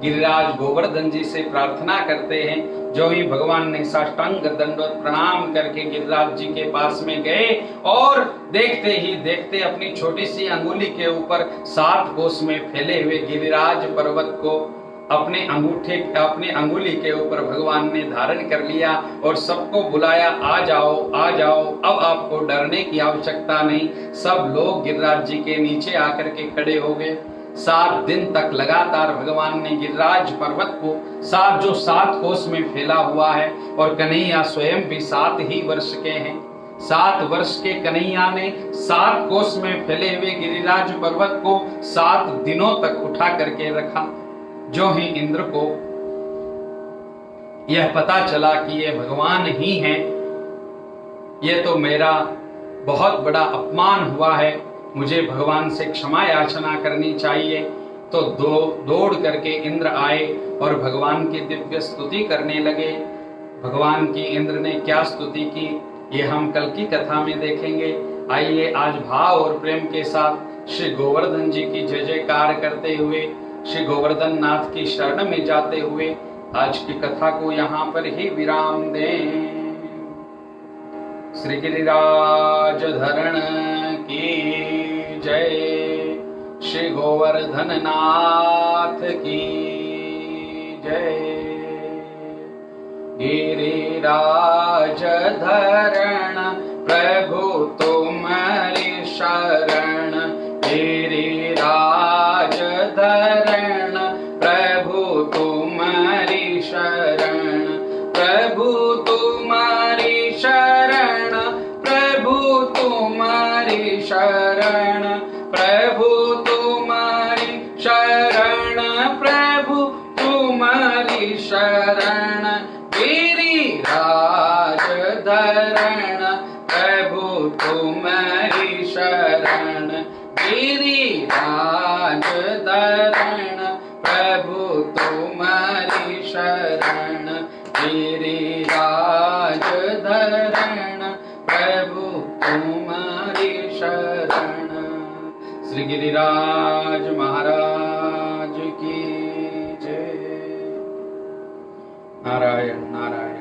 गिरिराज गोवर्धन जी से प्रार्थना करते हैं। जो ही भगवान ने साष्टांग दंडवत प्रणाम करके गिरिराज जी के पास में गए और देखते ही देखते अपनी छोटी सी अंगुली के ऊपर 7 कोस में फैले हुए गिरिराज पर्वत को अपने अंगुली के ऊपर भगवान ने धारण कर लिया और सबको बुलाया, आ जाओ आ जाओ, अब आपको डरने की आवश्यकता नहीं। सब लोग गिरिराज जी के नीचे आकर के खड़े हो गए। 7 दिन तक लगातार भगवान ने गिरिराज पर्वत को 7 कोस में फैला हुआ है और कन्हैया स्वयं भी 7 ही वर्ष के हैं। 7 वर्ष के कन्हैया ने 7 कोस में फैले हुए गिरिराज पर्वत को 7 दिनों तक उठा करके रखा। जो ही इंद्र को यह पता चला कि ये भगवान ही हैं, ये तो मेरा बहुत बड़ा अपमान हुआ है, मुझे भगवान से क्षमा याचना करनी चाहिए। तो दौड़ करके इंद्र आए और भगवान की दिव्य स्तुति करने लगे। भगवान की इंद्र ने क्या स्तुति की, ये हम कल की कथा में देखेंगे। आइए आज भाव और प्रेम के साथ श्री गोवर्धन जी की जय जयकार करते हुए, श्री गोवर्धन नाथ की शरण में जाते हुए आज की कथा को यहाँ पर ही विराम दें। श्री गिरिराज धरण की जय, श्री गोवर्धन नाथ की जय। गिरिराज धरण प्रभु तुम्हारी शरण, गिरिराज धरण प्रभु तुम्हारी शरण, प्रभु तुम्हारी शरण, प्रभु तुम्हारी शरण, प्रभु तुम्हारी शरण, प्रभु तुम्हारी शरण। गिरिराज धरण प्रभु तुम्हारी शरण, गिरिराज धरण प्रभु तुम्हारी शरण, गिरिराज धरण प्रभु तुम्हारी शरण। श्री गिरिराज महाराज की जय। नारायण नारायण।